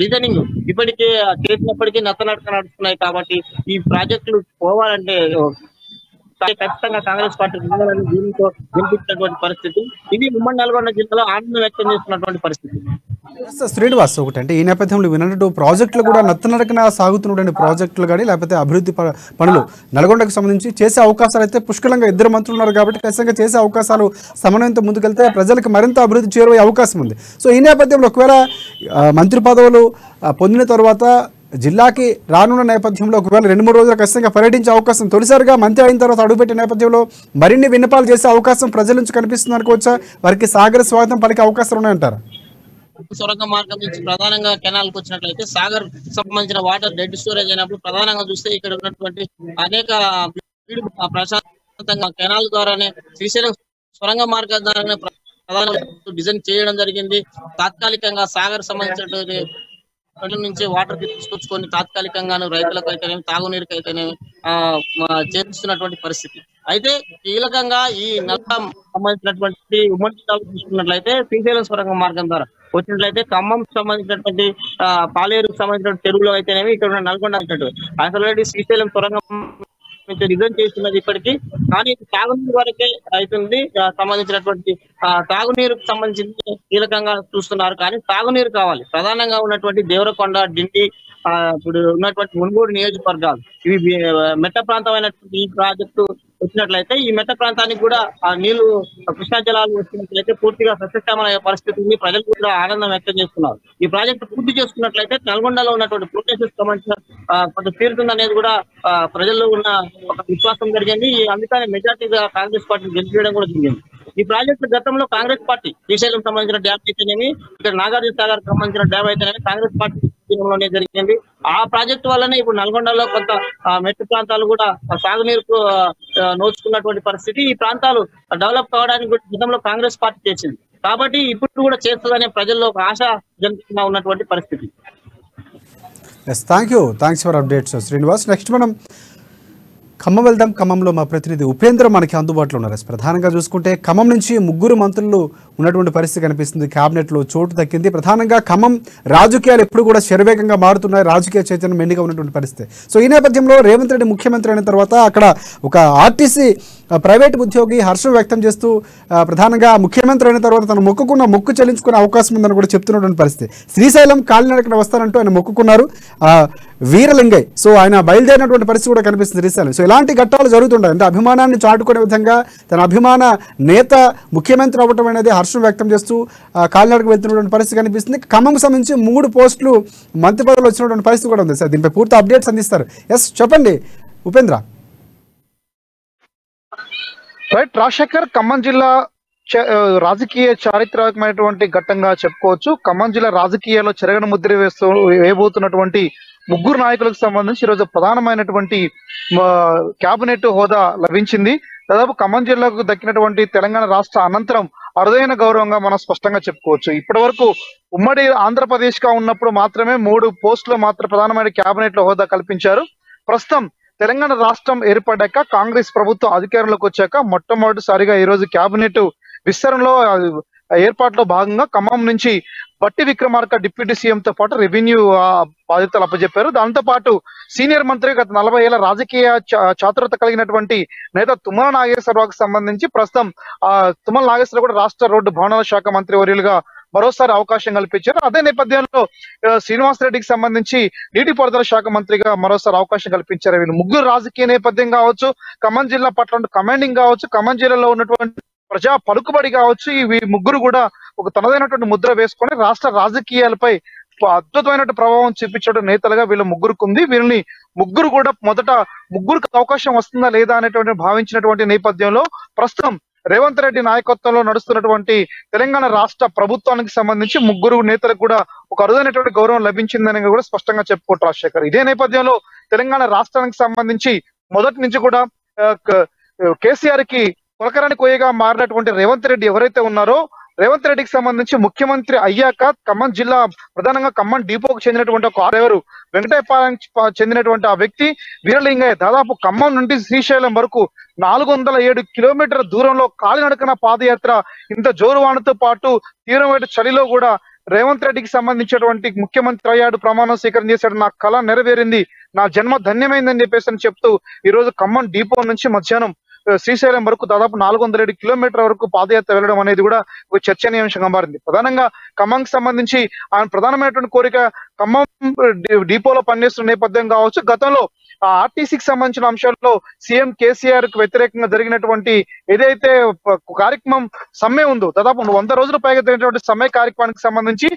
డిజైనింగ్ ఇప్పటికే చేసినప్పటికీ నత్తనడక నడుస్తున్నాయి. కాబట్టి ఈ ప్రాజెక్టులు పోవాలంటే ఖచ్చితంగా కాంగ్రెస్ పార్టీ దీనితో గెలిపించినటువంటి పరిస్థితి. ఇది ఉమ్మడి నల్గొండ జిల్లాలో ఆనందం వ్యక్తం చేస్తున్నటువంటి పరిస్థితి. శ్రీనివాస్, ఒకటి అంటే ఈ నేపథ్యంలో విన్నట్టు ప్రాజెక్టులు కూడా నత్తనడకన సాగుతున్నటువంటి ప్రాజెక్టులు కానీ లేకపోతే అభివృద్ధి పనులు నల్గొండకు సంబంధించి చేసే అవకాశాలు అయితే పుష్కలంగా ఇద్దరు మంత్రులు ఉన్నారు కాబట్టి ఖచ్చితంగా చేసే అవకాశాలు సమన్వయంతో ముందుకెళ్తే ప్రజలకు మరింత అభివృద్ధి చేరువే అవకాశం ఉంది. సో ఈ నేపథ్యంలో ఒకవేళ మంత్రి పదవులు పొందిన తర్వాత జిల్లాకి రానున్న నేపథ్యంలో ఒకవేళ 2-3 రోజులు ఖచ్చితంగా పర్యటించే అవకాశం, తొలిసారిగా మంత్రి అయిన తర్వాత అడుగుపెట్టే నేపథ్యంలో మరిన్ని విన్నపాలు చేసే అవకాశం ప్రజల నుంచి కనిపిస్తుంది అనుకోవచ్చా? వారికి సాగర స్వాగతం పలికే అవకాశాలు ఉన్నాయంటారా? సొరంగ మార్గం నుంచి ప్రధానంగా కెనాల్కి వచ్చినట్లయితే సాగర్ సంబంధించిన వాటర్ డెడ్ స్టోరేజ్ అయినప్పుడు ప్రధానంగా చూస్తే ఇక్కడ ఉన్నటువంటి అనేక ప్రశాంతంగా కెనాల్ ద్వారానే శ్రీశైలం సొరంగ మార్గం ద్వారానే ప్రధానంగా డిజైన్ చేయడం జరిగింది. తాత్కాలికంగా సాగర్ సంబంధించినటువంటి నుంచి వాటర్ తీసుకొచ్చుకొని తాత్కాలికంగాను రైతులకు అయితేనేమి తాగునీరుకి అయితేనేమి చేస్తున్నటువంటి పరిస్థితి. అయితే కీలకంగా ఈ నల్గొండ సంబంధించినటువంటి ఉమ్మడి జిల్లాలు చూసుకున్నట్లయితే శ్రీశైలం సొరంగ మార్గం ద్వారా వచ్చినట్లయితే ఖమ్మం సంబంధించినటువంటి పాలేరుకు సంబంధించిన చెరువులో అయితేనేమి ఇక్కడ ఉన్న నల్గొండ అసలు శ్రీశైలం సొరంగం డిజైన్ చేస్తున్నది ఇప్పటికీ, కానీ తాగునీరు వరకే అవుతుంది. సంబంధించినటువంటి తాగునీరుకు సంబంధించి కీలకంగా చూస్తున్నారు, కానీ తాగునీరు కావాలి. ప్రధానంగా ఉన్నటువంటి దేవరకొండ, డిండి, ఇప్పుడు ఉన్నటువంటి మునుగోడు నియోజకవర్గాలు ఇవి మెట్ట ప్రాంతమైనటువంటి ఈ ప్రాజెక్టు వచ్చినట్లయితే ఈ మెట్ట ప్రాంతానికి కూడా ఆ నీళ్లు కృష్ణా జలాలు వచ్చినట్లయితే పూర్తిగా సస్యశ్యామలయ్యే పరిస్థితి ఉంది. ప్రజలు కూడా ఆనందం వ్యక్తం చేస్తున్నారు. ఈ ప్రాజెక్టు పూర్తి చేసుకున్నట్లయితే నల్గొండలో ఉన్నటువంటి ప్రొటెస్ట్ సంబంధించిన కొంత తీరుతుంది అనేది కూడా ప్రజల్లో ఉన్న ఒక విశ్వాసం జరిగింది. అందుకని మెజార్టీగా కాంగ్రెస్ పార్టీ గెలిపించడం కూడా జరిగింది. ఈ ప్రాజెక్టు గతంలో కాంగ్రెస్ పార్టీ శ్రీశైలం సంబంధించిన డ్యామ్ అయితేనేమి ఇక్కడ నాగార్జున సాగర్ సంబంధించిన డ్యామ్ అయితేనేమి కాంగ్రెస్ పార్టీ లోనే జరిగింది. ఆ ప్రాజెక్టు వల్లనే ఇప్పుడు నల్గొండలో కొంత మెట్టు ప్రాంతాలు కూడా సాగునీరుకు నోచుకున్నటువంటి పరిస్థితి. ఈ ప్రాంతాలు డెవలప్ కావడానికి గతంలో కాంగ్రెస్ పార్టీ చేసింది కాబట్టి ఇప్పుడు కూడా చేస్తుందనే ప్రజల్లో ఒక ఆశ జనకంగా ఉన్నటువంటి పరిస్థితి. Thanks for updates Srinivas. Next మనం ఖమ్మం వెళ్దాం. ఖమ్మంలో మా ప్రతినిధి ఉపేంద్ర మనకి అందుబాటులో ఉన్నారు. ప్రధానంగా చూసుకుంటే ఖమ్మం నుంచి 3 మంత్రులు ఉన్నటువంటి పరిస్థితి కనిపిస్తుంది. క్యాబినెట్లో చోటు దక్కింది. ప్రధానంగా ఖమ్మం రాజకీయాలు ఎప్పుడు కూడా శరవేగంగా మారుతున్నాయి. రాజకీయ చైతన్యం మెండుగా ఉన్నటువంటి పరిస్థితి. సో ఈ నేపథ్యంలో రేవంత్ రెడ్డి ముఖ్యమంత్రి అయిన తర్వాత అక్కడ ఒక ఆర్టీసీ ప్రైవేట్ ఉద్యోగి హర్షం వ్యక్తం చేస్తూ ప్రధానంగా ముఖ్యమంత్రి అయిన తర్వాత తను మొక్కు చెల్లించుకునే అవకాశం ఉందని కూడా చెప్తున్నటువంటి పరిస్థితి. శ్రీశైలం కాలినడకన వస్తానంటూ ఆయన మొక్కుకున్నారు వీరలింగయ్య. సో ఆయన బయలుదేరినటువంటి పరిస్థితి కూడా కనిపిస్తుంది శ్రీశైలం. సో ఇలాంటి ఘట్టాలు జరుగుతుంటాయి. అంటే అభిమానాన్ని చాటుకునే విధంగా తన అభిమాన నేత ముఖ్యమంత్రి అవ్వటం అనేది హర్షం వ్యక్తం చేస్తూ కాలినడక వెళ్తున్నటువంటి పరిస్థితి కనిపిస్తుంది. ఖమ్మం సంబంధించి 3 పోస్టులు మంత్రి పదవులు వచ్చినటువంటి పరిస్థితి కూడా ఉంది. సార్ దీనిపై పూర్తి అప్డేట్స్ అందిస్తారు. ఎస్ చెప్పండి ఉపేంద్ర. రైట్ రాజశేఖర్, ఖమ్మం జిల్లా రాజకీయ చారిత్రాత్మకమైనటువంటి ఘట్టంగా చెప్పుకోవచ్చు. ఖమ్మం జిల్లా రాజకీయాల్లో చెరగని ముద్ర వేయబోతున్నటువంటి 3 నాయకులకు సంబంధించి ఈరోజు ప్రధానమైనటువంటి కేబినెట్ హోదా లభించింది. దాదాపు ఖమ్మం జిల్లాకు దక్కినటువంటి తెలంగాణ రాష్ట్ర అనంతరం అరుదైన గౌరవంగా మనం స్పష్టంగా చెప్పుకోవచ్చు. ఇప్పటి వరకు ఉమ్మడి ఆంధ్రప్రదేశ్ గా ఉన్నప్పుడు మాత్రమే 3 పోస్టులు మాత్రం ప్రధానమైన కేబినెట్ లో హోదా కల్పించారు. ప్రస్తుతం తెలంగాణ రాష్ట్రం ఏర్పడ్డాక కాంగ్రెస్ ప్రభుత్వం అధికారంలోకి వచ్చాక మొట్టమొదటిసారిగా ఈ రోజు కేబినెట్ విస్తరణలో ఏర్పాట్లో భాగంగా ఖమ్మం నుంచి బట్టి విక్రమార్క డిప్యూటీ సీఎం తో పాటు రెవెన్యూ బాధ్యతలు అప్పచెప్పారు. దాంతో పాటు సీనియర్ మంత్రి గత 40 ఏళ్ల రాజకీయ చాతురత కలిగినటువంటి నేత తుమ్మల నాగేశ్వరరావుకు సంబంధించి ప్రస్తుతం తుమ్మల నాగేశ్వరరావు కూడా రాష్ట్ర రోడ్డు భవనాల శాఖ మంత్రి వర్యులుగా మరోసారి అవకాశం కల్పించారు. అదే నేపథ్యంలో శ్రీనివాస్ రెడ్డికి సంబంధించి నీటిపారుదల శాఖ మంత్రిగా మరోసారి అవకాశం కల్పించారు. వీళ్ళు 3 రాజకీయ నేపథ్యం కావచ్చు, ఖమ్మం జిల్లా పట్ల కమాండింగ్ కావచ్చు, ఖమ్మం జిల్లాలో ఉన్నటువంటి ప్రజా పలుకుబడి కావచ్చు, ఈ 3 కూడా ఒక తనదైనటువంటి ముద్ర వేసుకొని రాష్ట్ర రాజకీయాలపై అద్భుతమైనటువంటి ప్రభావం చూపించడం నేతలుగా వీళ్ళు 3 ఉంది. వీళ్ళని 3 కూడా మొదట 3కి అవకాశం వస్తుందా లేదా అనేటువంటి భావించినటువంటి నేపథ్యంలో ప్రస్తుతం రేవంత్ రెడ్డి నాయకత్వంలో నడుస్తున్నటువంటి తెలంగాణ రాష్ట్ర ప్రభుత్వానికి సంబంధించి 3 నేతలకు కూడా ఒక అరుదైనటువంటి గౌరవం లభించిందని కూడా స్పష్టంగా చెప్పుకుంటారు రాజశేఖర్. ఇదే నేపథ్యంలో తెలంగాణ రాష్ట్రానికి సంబంధించి మొదటి నుంచి కూడా కేసీఆర్ కి కొలకరాని కోయగా మారినటువంటి రేవంత్ రెడ్డి ఎవరైతే ఉన్నారో రేవంత్ రెడ్డికి సంబంధించి ముఖ్యమంత్రి అయ్యాక ఖమ్మం జిల్లా ప్రధానంగా ఖమ్మం డిపోకు చెందినటువంటి ఒక డ్రైవరు వెంకటేపాలెం చెందినటువంటి ఆ వ్యక్తి వీరలింగయ్య దాదాపు ఖమ్మం నుండి శ్రీశైలం వరకు 407 కిలోమీటర్ల దూరంలో కాలినడకన పాదయాత్ర, ఇంత జోరువానతో పాటు తీవ్రమైన చలిలో కూడా రేవంత్ రెడ్డికి సంబంధించినటువంటి ముఖ్యమంత్రి అయ్యాడు, ప్రమాణం స్వీకారం చేశాడు, నా కళ నెరవేరింది, నా జన్మ ధన్యమైందని చెప్పేసి అని చెప్తూ ఈ రోజు ఖమ్మం డిపో నుంచి మధ్యాహ్నం శ్రీశైలం వరకు దాదాపు 407 కిలోమీటర్ల వరకు పాదయాత్ర వెళ్ళడం అనేది కూడా ఒక చర్చనీయాంశంగా మారింది. ప్రధానంగా ఖమ్మంకి సంబంధించి ఆయన ప్రధానమైనటువంటి కోరిక ఖమ్మం డిపోలో పనిచేస్తున్న నేపథ్యం కావచ్చు, గతంలో ఆర్టీసీకి సంబంధించిన అంశాల్లో సీఎం కేసీఆర్ కు వ్యతిరేకంగా జరిగినటువంటి ఏదైతే కార్యక్రమం సమ్మె ఉందో, దాదాపు 100 రోజుల పైగా జరిగినటువంటి సమ్మె కార్యక్రమానికి సంబంధించి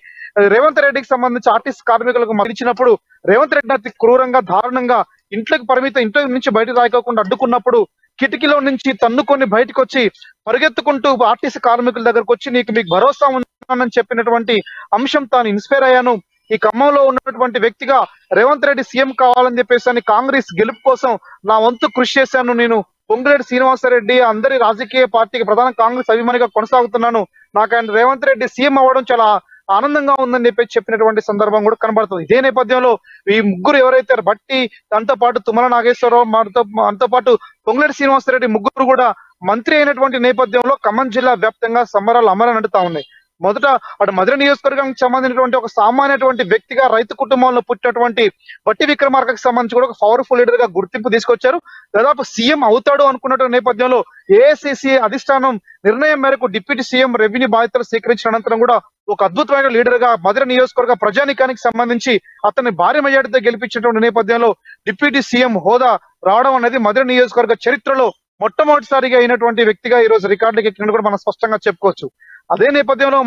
రేవంత్ రెడ్డికి సంబంధించి ఆర్టీసీ కార్మికులకు మరణించినప్పుడు రేవంత్ రెడ్డి అతి క్రూరంగా దారుణంగా ఇంట్లో నుంచి బయటకు రాకోకుండా అడ్డుకున్నప్పుడు కిటికీలో నుంచి తన్నుకొని బయటకు వచ్చి పరిగెత్తుకుంటూ ఆర్టీసీ కార్మికుల దగ్గరకు వచ్చి మీకు భరోసా ఉన్నానని చెప్పినటువంటి అంశం తాను ఇన్స్పైర్ అయ్యాను. ఈ ఖమ్మంలో ఉన్నటువంటి వ్యక్తిగా రేవంత్ రెడ్డి సీఎం కావాలని చెప్పేసి కాంగ్రెస్ గెలుపు కోసం నా వంతు కృషి చేశాను. నేను పొంగులేటి శ్రీనివాసరెడ్డి అందరి రాజకీయ పార్టీకి ప్రధాన కాంగ్రెస్ అభిమానిగా కొనసాగుతున్నాను. నాకు ఆయన రేవంత్ రెడ్డి సీఎం అవ్వడం చాలా ఆనందంగా ఉందని చెప్పినటువంటి సందర్భం కూడా కనబడుతుంది. ఇదే నేపథ్యంలో ఈ ముగ్గురు ఎవరైతే బట్టి, దాంతో పాటు తుమ్మల నాగేశ్వరరావు, మనతో పాటు పొంగులేటి శ్రీనివాసరెడ్డి ముగ్గురు కూడా మంత్రి అయినటువంటి నేపథ్యంలో ఖమ్మం జిల్లా వ్యాప్తంగా సంబరాలు అమరని నడుతా ఉన్నాయి. మొదట అటు మధుర నియోజకవర్గానికి సంబంధించినటువంటి ఒక సామాన్యటువంటి వ్యక్తిగా రైతు కుటుంబంలో పుట్టినటువంటి బట్టి విక్రమార్కకి సంబంధించి కూడా ఒక పవర్ఫుల్ లీడర్ గా గుర్తింపు తీసుకొచ్చారు. దాదాపు సీఎం అవుతాడు అనుకున్నటువంటి నేపథ్యంలో ఏఐసిసి అధిష్టానం నిర్ణయం మేరకు డిప్యూటీ సీఎం రెవెన్యూ బాధ్యతలు స్వీకరించిన అనంతరం కూడా ఒక అద్భుతమైన లీడర్ గా మధుర నియోజకవర్గ ప్రజానికానికి సంబంధించి అతన్ని భారీ మెజార్టీతో గెలిపించినటువంటి నేపథ్యంలో డిప్యూటీ సీఎం హోదా రావడం అనేది మధుర నియోజకవర్గ చరిత్రలో మొట్టమొదటిసారిగా అయినటువంటి వ్యక్తిగా ఈ రోజు రికార్డులకు ఎక్కినట్టు కూడా మనం స్పష్టంగా చెప్పుకోవచ్చు. అదే నేపథ్యంలో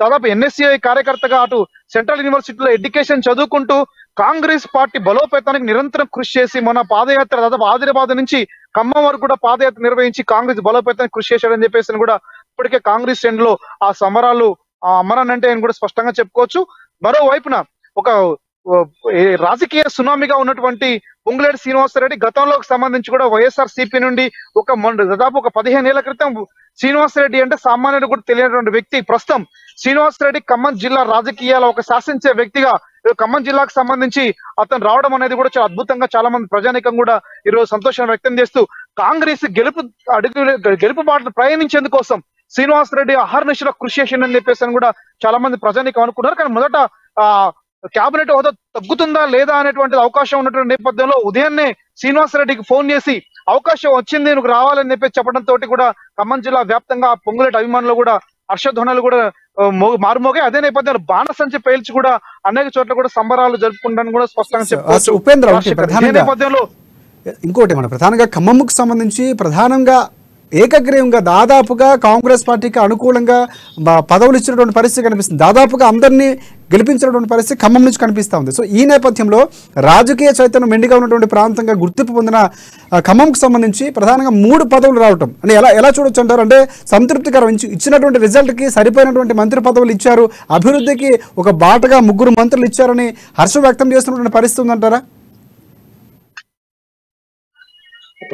దాదాపు ఎన్ఎస్సీఐ కార్యకర్తగా అటు సెంట్రల్ యూనివర్సిటీలో ఎడ్యుకేషన్ చదువుకుంటూ కాంగ్రెస్ పార్టీ బలోపేతానికి నిరంతరం కృషి చేసి మన పాదయాత్ర దాదాపు ఆదిలాబాద్ నుంచి ఖమ్మం వరకు కూడా పాదయాత్ర నిర్వహించి కాంగ్రెస్ బలోపేతానికి కృషి చేశాడని చెప్పేసి కూడా ఇప్పటికే కాంగ్రెస్ శ్రేణులో లో ఆ సమరాలు అమరానంటే ఆయన కూడా స్పష్టంగా చెప్పుకోవచ్చు. మరోవైపున ఒక రాజకీయ సునామీగా ఉన్నటువంటి పొంగులేటి శ్రీనివాసరెడ్డి గతంలోకి సంబంధించి కూడా వైఎస్ఆర్ సిపి నుండి దాదాపు ఒక 15 ఏళ్ల క్రితం శ్రీనివాసరెడ్డి అంటే సామాన్యుడు కూడా తెలియనటువంటి వ్యక్తి. ప్రస్తుతం శ్రీనివాసరెడ్డి ఖమ్మం జిల్లా రాజకీయాల్లో ఒక శాసించే వ్యక్తిగా ఖమ్మం జిల్లాకు సంబంధించి అతను రావడం అనేది కూడా చాలా అద్భుతంగా చాలా మంది ప్రజానీకం కూడా ఈరోజు సంతోషం వ్యక్తం చేస్తూ కాంగ్రెస్ గెలుపు బాటలు ప్రయాణించేందుకు కోసం శ్రీనివాసరెడ్డి అహర్నిశలో కృషి చేసిందని చెప్పేసి కూడా చాలా మంది ప్రజానీకం అనుకున్నారు. కానీ మొదట కేబినెట్ హోదా తగ్గుతుందా లేదా అనేటువంటి అవకాశం ఉన్నటువంటి నేపథ్యంలో ఉదయాన్నే శ్రీనివాసరెడ్డికి ఫోన్ చేసి అవకాశం వచ్చింది నువ్వు రావాలని చెప్పి చెప్పడంతో కూడా ఖమ్మం జిల్లా వ్యాప్తంగా పొంగులేటి అభిమానులు కూడా హర్షధ్వనులు కూడా మారుమోగాయి. అదే నేపథ్యంలో బాణసంచి పేల్చి కూడా అనేక చోట్ల కూడా సంబరాలు జరుపుకుంటాను కూడా స్పష్టంగా చెప్పవచ్చు. నేపథ్యంలో ఇంకోటి మన ప్రధానంగా ఖమ్మంకు సంబంధించి ప్రధానంగా ఏకగ్రీవంగా దాదాపుగా కాంగ్రెస్ పార్టీకి అనుకూలంగా పదవులు ఇచ్చినటువంటి పరిస్థితి కనిపిస్తుంది. దాదాపుగా అందరినీ గెలిపించినటువంటి పరిస్థితి ఖమ్మం నుంచి కనిపిస్తూ ఉంది. సో ఈ నేపథ్యంలో రాజకీయ చైతన్యం మెండుగా ఉన్నటువంటి ప్రాంతంగా గుర్తింపు పొందిన ఖమ్మంకు సంబంధించి ప్రధానంగా 3 పదవులు రావటం అంటే ఎలా చూడొచ్చు అంటారు? అంటే సంతృప్తికరం, ఇచ్చినటువంటి రిజల్ట్కి సరిపోయినటువంటి మంత్రి పదవులు ఇచ్చారు, అభివృద్ధికి ఒక బాటగా 3 మంత్రులు ఇచ్చారని హర్షం వ్యక్తం చేస్తున్నటువంటి పరిస్థితి ఉందంటారా?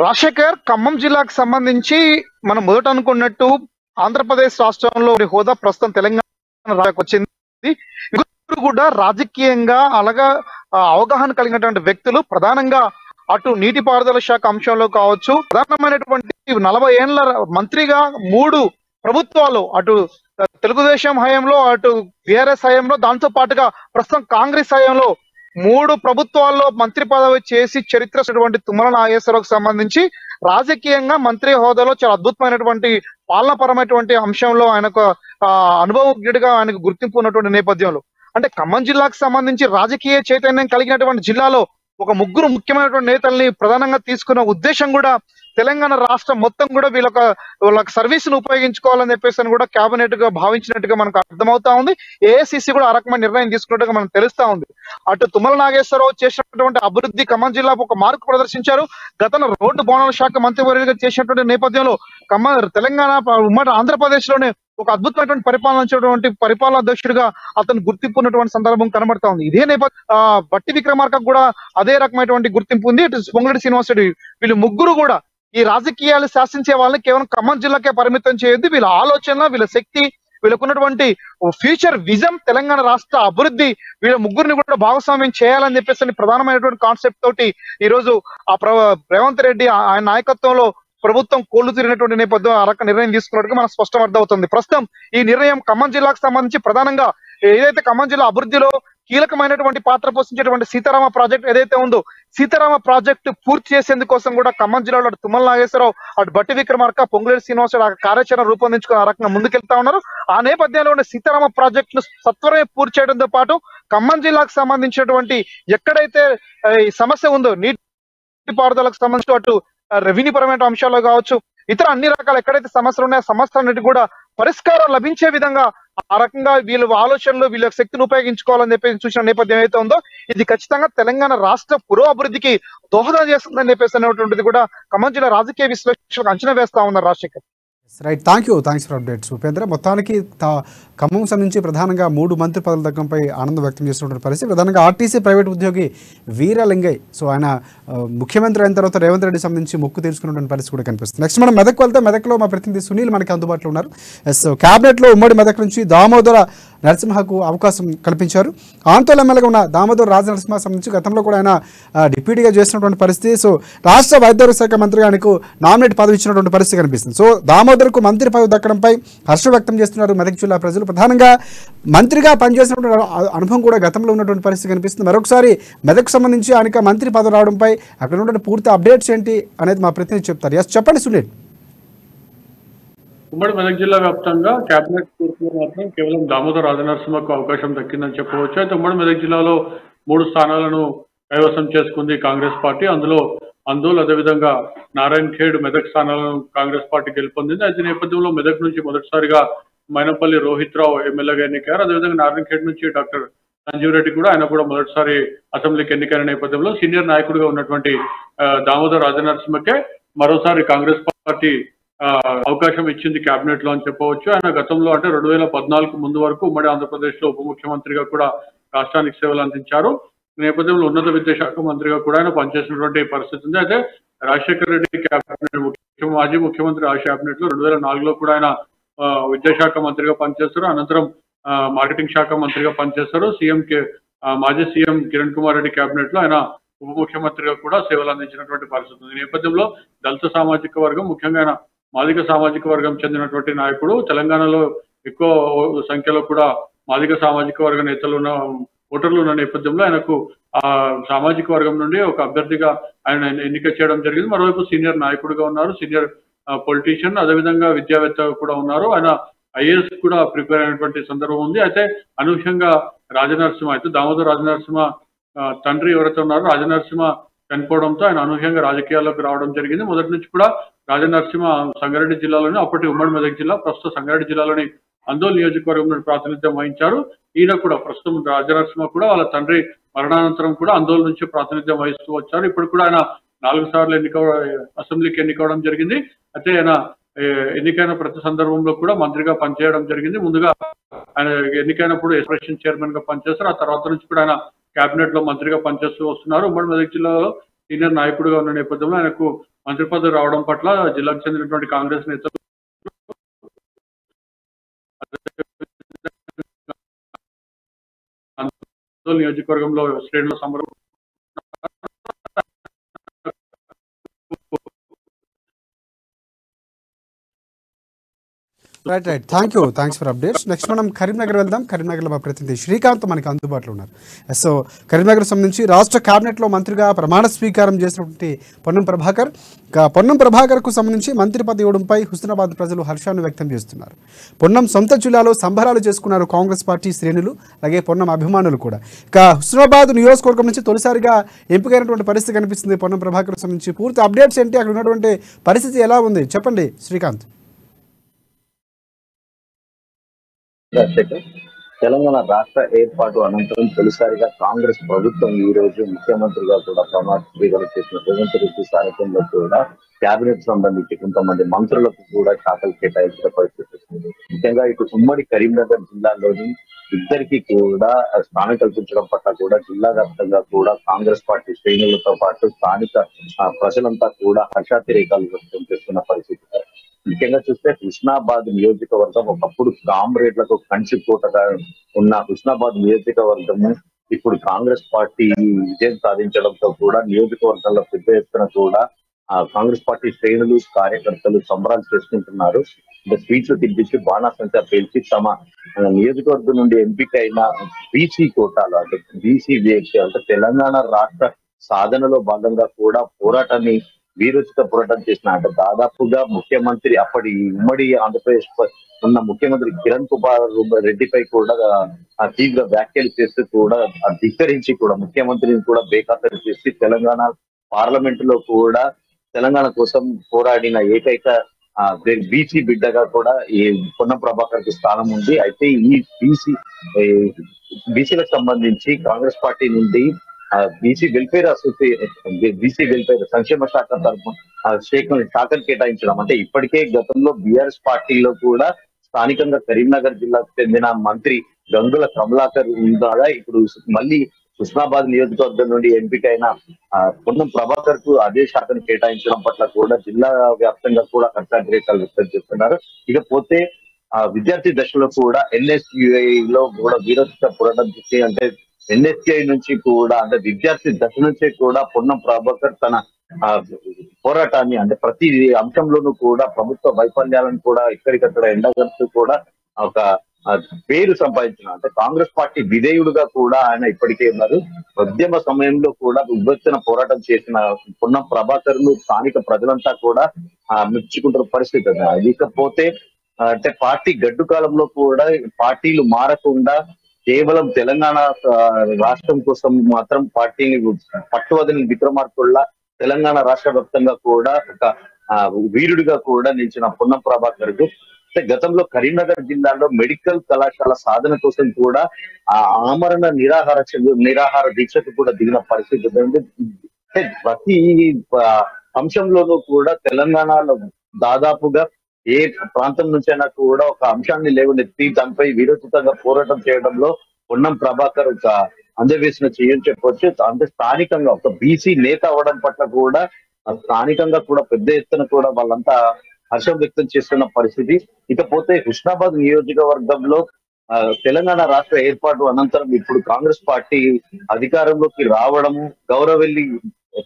రాజశేఖర్ ఖమ్మం జిల్లాకు సంబంధించి మనం మొదట అనుకున్నట్టు ఆంధ్రప్రదేశ్ రాష్ట్రంలో హోదా ప్రస్తుతం తెలంగాణ వచ్చింది. కూడా రాజకీయంగా అలాగా అవగాహన కలిగినటువంటి వ్యక్తులు ప్రధానంగా అటు నీటిపారుదల శాఖ అంశంలో కావచ్చు, ప్రధానమైనటువంటి 40 ఏళ్ల మంత్రిగా 3 ప్రభుత్వాలు అటు తెలుగుదేశం హయాంలో అటు బీఆర్ఎస్ హయాంలో దాంతో పాటుగా ప్రస్తుతం కాంగ్రెస్ హయాంలో 3 ప్రభుత్వాల్లో మంత్రి పదవి చేసి చరిత్రటువంటి తుమ్మల నాగేశ్వరరావుకు సంబంధించి రాజకీయంగా మంత్రి హోదాలో చాలా అద్భుతమైనటువంటి పాలనపరమైనటువంటి అంశంలో ఆయనకు అనుభవజ్ఞుడిగా ఆయనకు గుర్తింపు ఉన్నటువంటి నేపథ్యంలో అంటే ఖమ్మం జిల్లాకు సంబంధించి రాజకీయ చైతన్యం కలిగినటువంటి జిల్లాలో ఒక 3 ముఖ్యమైనటువంటి నేతల్ని ప్రధానంగా తీసుకున్న ఉద్దేశం కూడా తెలంగాణ రాష్ట్రం మొత్తం కూడా వీళ్ళ సర్వీస్ ను ఉపయోగించుకోవాలని చెప్పేసి కూడా కేబినెట్ గా భావించినట్టుగా మనకు అర్థమవుతా ఉంది. ఏఐసిసి కూడా ఆ రకమైన నిర్ణయం తీసుకున్నట్టుగా మనకు తెలుస్తా ఉంది. అటు తుమ్మల నాగేశ్వరరావు చేసినటువంటి అభివృద్ధి ఖమ్మం జిల్లాకు ఒక మార్కు ప్రదర్శించారు. గతంలో రోడ్డు భవనాల శాఖ మంత్రివర్యులుగా చేసినటువంటి నేపథ్యంలో తెలంగాణ ఉమ్మడి ఆంధ్రప్రదేశ్ లోనే ఒక అద్భుతమైనటువంటి పరిపాలన అధ్యక్షుడిగా అతను గుర్తింపు ఉన్నటువంటి సందర్భం కనబడతా ఉంది. ఇదే నేపథ్యం బట్టి విక్రమార్కకు కూడా అదే రకమైనటువంటి గుర్తింపు ఉంది. ఇటు పొంగులేటి శ్రీనివాసరెడ్డి వీళ్ళు 3 కూడా ఈ రాజకీయాలు శాసించే వాళ్ళని కేవలం ఖమ్మం జిల్లాకే పరిమితం చేయొద్దు. వీళ్ళ ఆలోచన, వీళ్ళ శక్తి, వీళ్ళకున్నటువంటి ఫ్యూచర్ విజన్, తెలంగాణ రాష్ట్ర అభివృద్ధి, వీళ్ళ ముగ్గురిని కూడా భాగస్వామ్యం చేయాలని చెప్పేసి ప్రధానమైనటువంటి కాన్సెప్ట్ తోటి ఈ రోజు రేవంత్ రెడ్డి ఆయన నాయకత్వంలో ప్రభుత్వం కోళ్లు తిరిగినటువంటి నేపథ్యం ఆ రకం నిర్ణయం తీసుకున్నట్టుగా మనకు స్పష్టం అర్థమవుతుంది. ప్రస్తుతం ఈ నిర్ణయం ఖమ్మం జిల్లాకు సంబంధించి ప్రధానంగా ఏదైతే ఖమ్మం జిల్లా అభివృద్ధిలో కీలకమైనటువంటి పాత్ర పోషించేటువంటి సీతారామ ప్రాజెక్ట్ ఏదైతే ఉందో, సీతారామ ప్రాజెక్టు పూర్తి చేసేందుకోసం కూడా ఖమ్మం జిల్లాలో అటు తుమ్మల నాగేశ్వరరావు, అటు బట్టి విక్రమార్క, పొంగులేటి శ్రీనివాసరావు ఆ కార్యాచరణ రూపొందించుకుని ఆ రకంగా ముందుకెళ్తా ఉన్నారు. ఆ నేపథ్యంలో ఉన్న సీతారామ ప్రాజెక్టును సత్వరమే పూర్తి చేయడంతో పాటు ఖమ్మం జిల్లాకు సంబంధించినటువంటి ఎక్కడైతే ఈ సమస్య ఉందో, నీటిపారుదలకు సంబంధించి అటు రెవెన్యూ పరమైన అంశాలు కావచ్చు, ఇతర అన్ని రకాల ఎక్కడైతే సమస్యలు ఉన్నాయో సమస్యలన్నిటి కూడా పరిష్కారం లభించే విధంగా ఆ రకంగా వీళ్ళ ఆలోచనలు, వీళ్ళ శక్తిని ఉపయోగించుకోవాలని చెప్పి చూసిన నేపథ్యం ఏదైతే ఉందో, ఇది ఖచ్చితంగా తెలంగాణ రాష్ట్ర పురోభివృద్ధికి దోహదం చేస్తుందని చెప్పేసి అనేటువంటిది కూడా ఖమ్మం జిల్లా రాజకీయ విశ్లేషకులు అంచనా వేస్తా ఉన్నారు Rajasekhar. Right, thanks for updates Upendra. మొత్తానికి ఖమ్మం సంబంధించి ప్రధానంగా 3 మంత్రి పదవుల దగ్గరపై ఆనందం వ్యక్తం చేస్తున్న పరిస్థితి. ప్రధానంగా ఆర్టీసీ ప్రైవేట్ ఉద్యోగి వీరలింగయ్య, సో ఆయన ముఖ్యమంత్రి అయిన తర్వాత రేవంత్ రెడ్డి సంబంధించి మొక్కు తీర్చుకున్నటువంటి పరిస్థితి కూడా కనిపిస్తుంది. నెక్స్ట్ మనం మెదక్ వెళ్తే, మెదక్లో మా ప్రతినిధి సునీల్ మనకి అందుబాటులో ఉన్నారు. సో క్యాబినెట్లో ఉమ్మడి మెదక్ నుంచి దామోదర నరసింహకు అవకాశం కల్పించారు. ఆందోళన ఎమ్మెల్యేగా ఉన్న దామోదర రాజనరసింహ సంబంధించి గతంలో కూడా ఆయన డిప్యూటీగా చేసినటువంటి పరిస్థితి. సో రాష్ట్ర వైద్య శాఖ మంత్రిగా ఆయనకు నామినేట్ పదవి ఇచ్చినటువంటి పరిస్థితి కనిపిస్తుంది. సో దామోదర్కు మంత్రి పదవి దక్కడంపై హర్షం వ్యక్తం చేస్తున్నారు మెదక్ జిల్లా ప్రజలు. ప్రధానంగా మంత్రిగా పనిచేసినటువంటి అనుభవం కూడా గతంలో ఉన్నటువంటి పరిస్థితి కనిపిస్తుంది. మరొకసారి మెదక్ సంబంధించి ఆయనకు మంత్రి పదవి రావడంపై అక్కడ ఉన్నటువంటి పూర్తి అప్డేట్స్ ఏంటి అనేది మా ప్రతినిధి చెప్తారు. ఎస్, చెప్పండి సునీల్. ఉమ్మడి మెదక్ జిల్లా వ్యాప్తంగా కేబినెట్ కూర్పులో మాత్రం కేవలం దామోదర రాజనరసింహకు అవకాశం దక్కిందని చెప్పవచ్చు. అయితే ఉమ్మడి మెదక్ జిల్లాలో 3 స్థానాలను కైవసం చేసుకుంది కాంగ్రెస్ పార్టీ. అందులో అందోల్, అదేవిధంగా నారాయణ్ ఖేడ్ మెదక్ స్థానాలను కాంగ్రెస్ పార్టీ గెలుపొందింది. అయితే నేపథ్యంలో మెదక్ నుంచి మొదటిసారిగా మైనంపల్లి రోహిత్ రావు ఎమ్మెల్యేగా ఎన్నికయ్యారు. అదేవిధంగా నారాయణ్ ఖేడ్ నుంచి డాక్టర్ సంజీవ్ రెడ్డి కూడా, ఆయన కూడా మొదటిసారి అసెంబ్లీకి ఎన్నికైన నేపథ్యంలో సీనియర్ నాయకుడిగా ఉన్నటువంటి దామోదర రాజనరసింహకే మరోసారి కాంగ్రెస్ పార్టీ అవకాశం ఇచ్చింది కేబినెట్ లో అని చెప్పవచ్చు. ఆయన గతంలో అంటే 2014 ముందు వరకు ఉమ్మడి ఆంధ్రప్రదేశ్ లో ఉప ముఖ్యమంత్రిగా కూడా రాష్ట్రానికి సేవలు అందించారు. నేపథ్యంలో ఉన్నత విద్యాశాఖ మంత్రిగా కూడా ఆయన పనిచేసినటువంటి పరిస్థితి ఉంది. అయితే రాజశేఖర రెడ్డి క్యాబినెట్, మాజీ ముఖ్యమంత్రి ఆ క్యాబినెట్ లో 2004లో కూడా ఆయన విద్యాశాఖ మంత్రిగా పనిచేస్తారు. అనంతరం మార్కెటింగ్ శాఖ మంత్రిగా పనిచేస్తారు. మాజీ సీఎం కిరణ్ కుమార్ రెడ్డి క్యాబినెట్ లో ఆయన ఉప ముఖ్యమంత్రిగా కూడా సేవలు అందించినటువంటి పరిస్థితి ఉంది. ఈ నేపథ్యంలో దళిత సామాజిక వర్గం, ముఖ్యంగా ఆయన మాదిగ సామాజిక వర్గం చెందినటువంటి నాయకుడు. తెలంగాణలో ఎక్కువ సంఖ్యలో కూడా మాదిగ సామాజిక వర్గ నేతలు ఉన్న ఓటర్లు ఉన్న నేపథ్యంలో ఆయనకు ఆ సామాజిక వర్గం నుండి ఒక అభ్యర్థిగా ఆయన ఎన్నిక చేయడం జరిగింది. మరోవైపు సీనియర్ నాయకుడిగా ఉన్నారు, సీనియర్ పొలిటీషియన్, అదేవిధంగా విద్యావేత్త కూడా ఉన్నారు. ఆయన ఐఏఎస్ కూడా ప్రిపేర్ అయినటువంటి సందర్భం ఉంది. అయితే అనూహ్యంగా రాజనరసింహ, అయితే దామోదర రాజనరసింహ తండ్రి ఎవరైతే ఉన్నారో రాజనరసింహ చనిపోవడంతో ఆయన అనూహ్యంగా రాజకీయాల్లోకి రావడం జరిగింది. మొదటి నుంచి కూడా రాజనరసింహ సంగారెడ్డి జిల్లాలోని, అప్పటి ఉమ్మడి మెదక్ జిల్లా, ప్రస్తుతం సంగారెడ్డి జిల్లాలోని అందోల్ నియోజకవర్గం నుండి ప్రాతినిధ్యం వహించారు. ఈయన కూడా ప్రస్తుతం రాజనరసింహ కూడా వాళ్ళ తండ్రి మరణానంతరం కూడా అందోల్ నుంచి ప్రాతినిధ్యం వహిస్తూ వచ్చారు. ఇప్పుడు కూడా ఆయన 4 సార్లు అసెంబ్లీకి ఎన్నికవడం జరిగింది. అయితే ఆయన ఎన్నికైన ప్రతి సందర్భంలో కూడా మంత్రిగా పనిచేయడం జరిగింది. ముందుగా ఆయన ఎన్నికైనప్పుడు ఎక్స్ప్రెషన్ చైర్మన్ గా పనిచేస్తారు. ఆ తర్వాత నుంచి కూడా ఆయన కేబినెట్ లో మంత్రిగా పనిచేస్తూ వస్తున్నారు. ఉమ్మడి మెదక్ జిల్లాలో సీనియర్ నాయకుడిగా ఉన్న నేపథ్యంలో ఆయనకు మంత్రి పదవి రావడం పట్ల జిల్లాకు చెందినటువంటి కాంగ్రెస్ నేతలు, నియోజకవర్గంలో శ్రేణుల సంబరం. Right, thanks for updates. Next మనం కరీంనగర్ వెళ్దాం. కరీంనగర్లో మా ప్రతినిధి శ్రీకాంత్ మనకి అందుబాటులో ఉన్నారు. సో కరీంనగర్ సంబంధించి రాష్ట్ర కేబినెట్లో మంత్రిగా ప్రమాణ స్వీకారం చేసినటువంటి పొన్నం ప్రభాకర్కు సంబంధించి మంత్రి పదవి ఇవ్వడంపై హుస్నాబాద్ ప్రజలు హర్షాన్ని వ్యక్తం చేస్తున్నారు. పొన్నం సొంత జిల్లాలో సంబరాలు చేసుకున్నారు కాంగ్రెస్ పార్టీ శ్రేణులు, అలాగే పొన్నం అభిమానులు కూడా. ఇక హుస్నాబాద్ నియోజకవర్గం నుంచి తొలిసారిగా ఎంపికైనటువంటి పరిస్థితి కనిపిస్తుంది పొన్నం ప్రభాకర్ సంబంధించి. పూర్తి అప్డేట్స్ ఏంటి, అక్కడ ఉన్నటువంటి పరిస్థితి ఎలా ఉంది, చెప్పండి శ్రీకాంత్. తెలంగాణ రాష్ట్ర ఏర్పాటు అనంతరం తొలిసారిగా కాంగ్రెస్ ప్రభుత్వం ఈ రోజు ముఖ్యమంత్రిగా కూడా ప్రమాణ స్వీకారం చేసిన రేవంత్ రెడ్డి సారథ్యంలో కూడా కేబినెట్ సంబంధించి కొంతమంది మంత్రులకు కూడా శాఖలు కేటాయించిన పరిస్థితి వస్తుంది. ముఖ్యంగా ఇటు ఉమ్మడి కరీంనగర్ జిల్లాలోని ఇద్దరికి కూడా స్థానం కల్పించడం పట్ల కూడా జిల్లా వ్యాప్తంగా కూడా కాంగ్రెస్ పార్టీ శ్రేణులతో పాటు స్థానిక ప్రజలంతా కూడా హర్షాతిరేకాలు వ్యక్తం చేస్తున్న పరిస్థితి. ముఖ్యంగా చూస్తే హుస్నాబాద్ నియోజకవర్గం ఒకప్పుడు కామ్రేడ్లకు కంచుకోటగా ఉన్న హుస్నాబాద్ నియోజకవర్గము ఇప్పుడు కాంగ్రెస్ పార్టీ విజయం సాధించడంతో కూడా నియోజకవర్గాల్లో పెద్ద ఎత్తున కూడా కాంగ్రెస్ పార్టీ శ్రేణులు కార్యకర్తలు సంబరాలు చేసుకుంటున్నారు. స్పీచ్లు తిప్పించి బాణాసంచా పేల్చి తమ నియోజకవర్గం నుండి ఎంపికైన బీసీ కోటాలు అంటే బీసీ అంటే తెలంగాణ రాష్ట్ర సాధనలో భాగంగా కూడా పోరాటాన్ని వీరోచిత పోరాటం చేసిన అంటే దాదాపుగా ముఖ్యమంత్రి అప్పటి ఉమ్మడి ఆంధ్రప్రదేశ్ ఉన్న ముఖ్యమంత్రి కిరణ్ కుమార్ రెడ్డిపై కూడా తీవ్ర వ్యాఖ్యలు చేస్తూ కూడా ధిక్కరించి కూడా ముఖ్యమంత్రిని కూడా బేఖాతరు చేసి తెలంగాణ పార్లమెంట్ లో కూడా తెలంగాణ కోసం పోరాడిన ఏకైక బీసీ బిడ్డగా కూడా ఈ పొన్నం ప్రభాకర్ కు స్థానం ఉంది. అయితే ఈ బీసీలకు సంబంధించి కాంగ్రెస్ పార్టీ నుండి బీసీ వెల్ఫేర్ బీసీ వెల్ఫేర్ సంక్షేమ శాఖ తరఫున శాఖను కేటాయించడం అంటే ఇప్పటికే గతంలో బీఆర్ఎస్ పార్టీలో కూడా స్థానికంగా కరీంనగర్ జిల్లాకు చెందిన మంత్రి గంగుల కమలాకర్ ఉండగా ఇప్పుడు మళ్ళీ హుస్నాబాద్ నియోజకవర్గం నుండి ఎంపికైన పొన్నం ప్రభాకర్ కు అదే శాఖను కేటాయించడం పట్ల కూడా జిల్లా వ్యాప్తంగా కూడా హర్షాతిరేకాలు వ్యక్తం చేస్తున్నారు. ఇకపోతే విద్యార్థి దశలో కూడా ఎన్ఎస్యుఐ లో కూడా వీరోచిత పోరాటం చేసి అంటే ఎన్ఎస్యుఐ నుంచి కూడా అంటే విద్యార్థి దశ నుంచే కూడా పొన్నం ప్రభాకర్ తన పోరాటాన్ని అంటే ప్రతి అంశంలోనూ కూడా ప్రభుత్వ వైఫల్యాలను కూడా ఇక్కడికక్కడ ఎండగడుతూ కూడా ఒక పేరు సంపాదించిన అంటే కాంగ్రెస్ పార్టీ విధేయుడుగా కూడా ఆయన ఇప్పటికే ఉన్నారు. ఉద్యమ సమయంలో కూడా ఉద్వెత్తన పోరాటం చేసిన పొన్నం ప్రభాకర్ ను స్థానిక ప్రజలంతా కూడా మెచ్చుకుంటున్న పరిస్థితి. ఇకపోతే అంటే పార్టీ గడ్డు కాలంలో కూడా పార్టీలు మారకుండా కేవలం తెలంగాణ రాష్ట్రం కోసం మాత్రం పార్టీని పట్టువదిలిన విక్రమార్కుల్లా తెలంగాణ రాష్ట్ర వ్యాప్తంగా కూడా ఒక వీరుడిగా కూడా నిలిచిన పొన్నం ప్రభాకర్ కు గతంలో జిల్లాలో మెడికల్ కళాశాల సాధన కోసం కూడా ఆమరణ నిరాహార దీక్షకు కూడా దిగిన పరిస్థితి ఉంది. ప్రతి అంశంలోనూ కూడా తెలంగాణలో దాదాపుగా ఏ ప్రాంతం నుంచైనా కూడా ఒక అంశాన్ని లేవనెత్తి దానిపై వీరోచితంగా పోరాటం చేయడంలో పొన్నం ప్రభాకర్ ఒక అందవేసిన చేయని చెప్పొచ్చు. అంటే స్థానికంగా ఒక బీసీ నేత అవడం పట్ల కూడా స్థానికంగా కూడా పెద్ద ఎత్తున కూడా వాళ్ళంతా హర్షం వ్యక్తం చేస్తున్న పరిస్థితి. ఇకపోతే హుస్నాబాద్ నియోజకవర్గంలో తెలంగాణ రాష్ట్ర ఏర్పాటు అనంతరం ఇప్పుడు కాంగ్రెస్ పార్టీ అధికారంలోకి రావడము, గౌరవెల్లి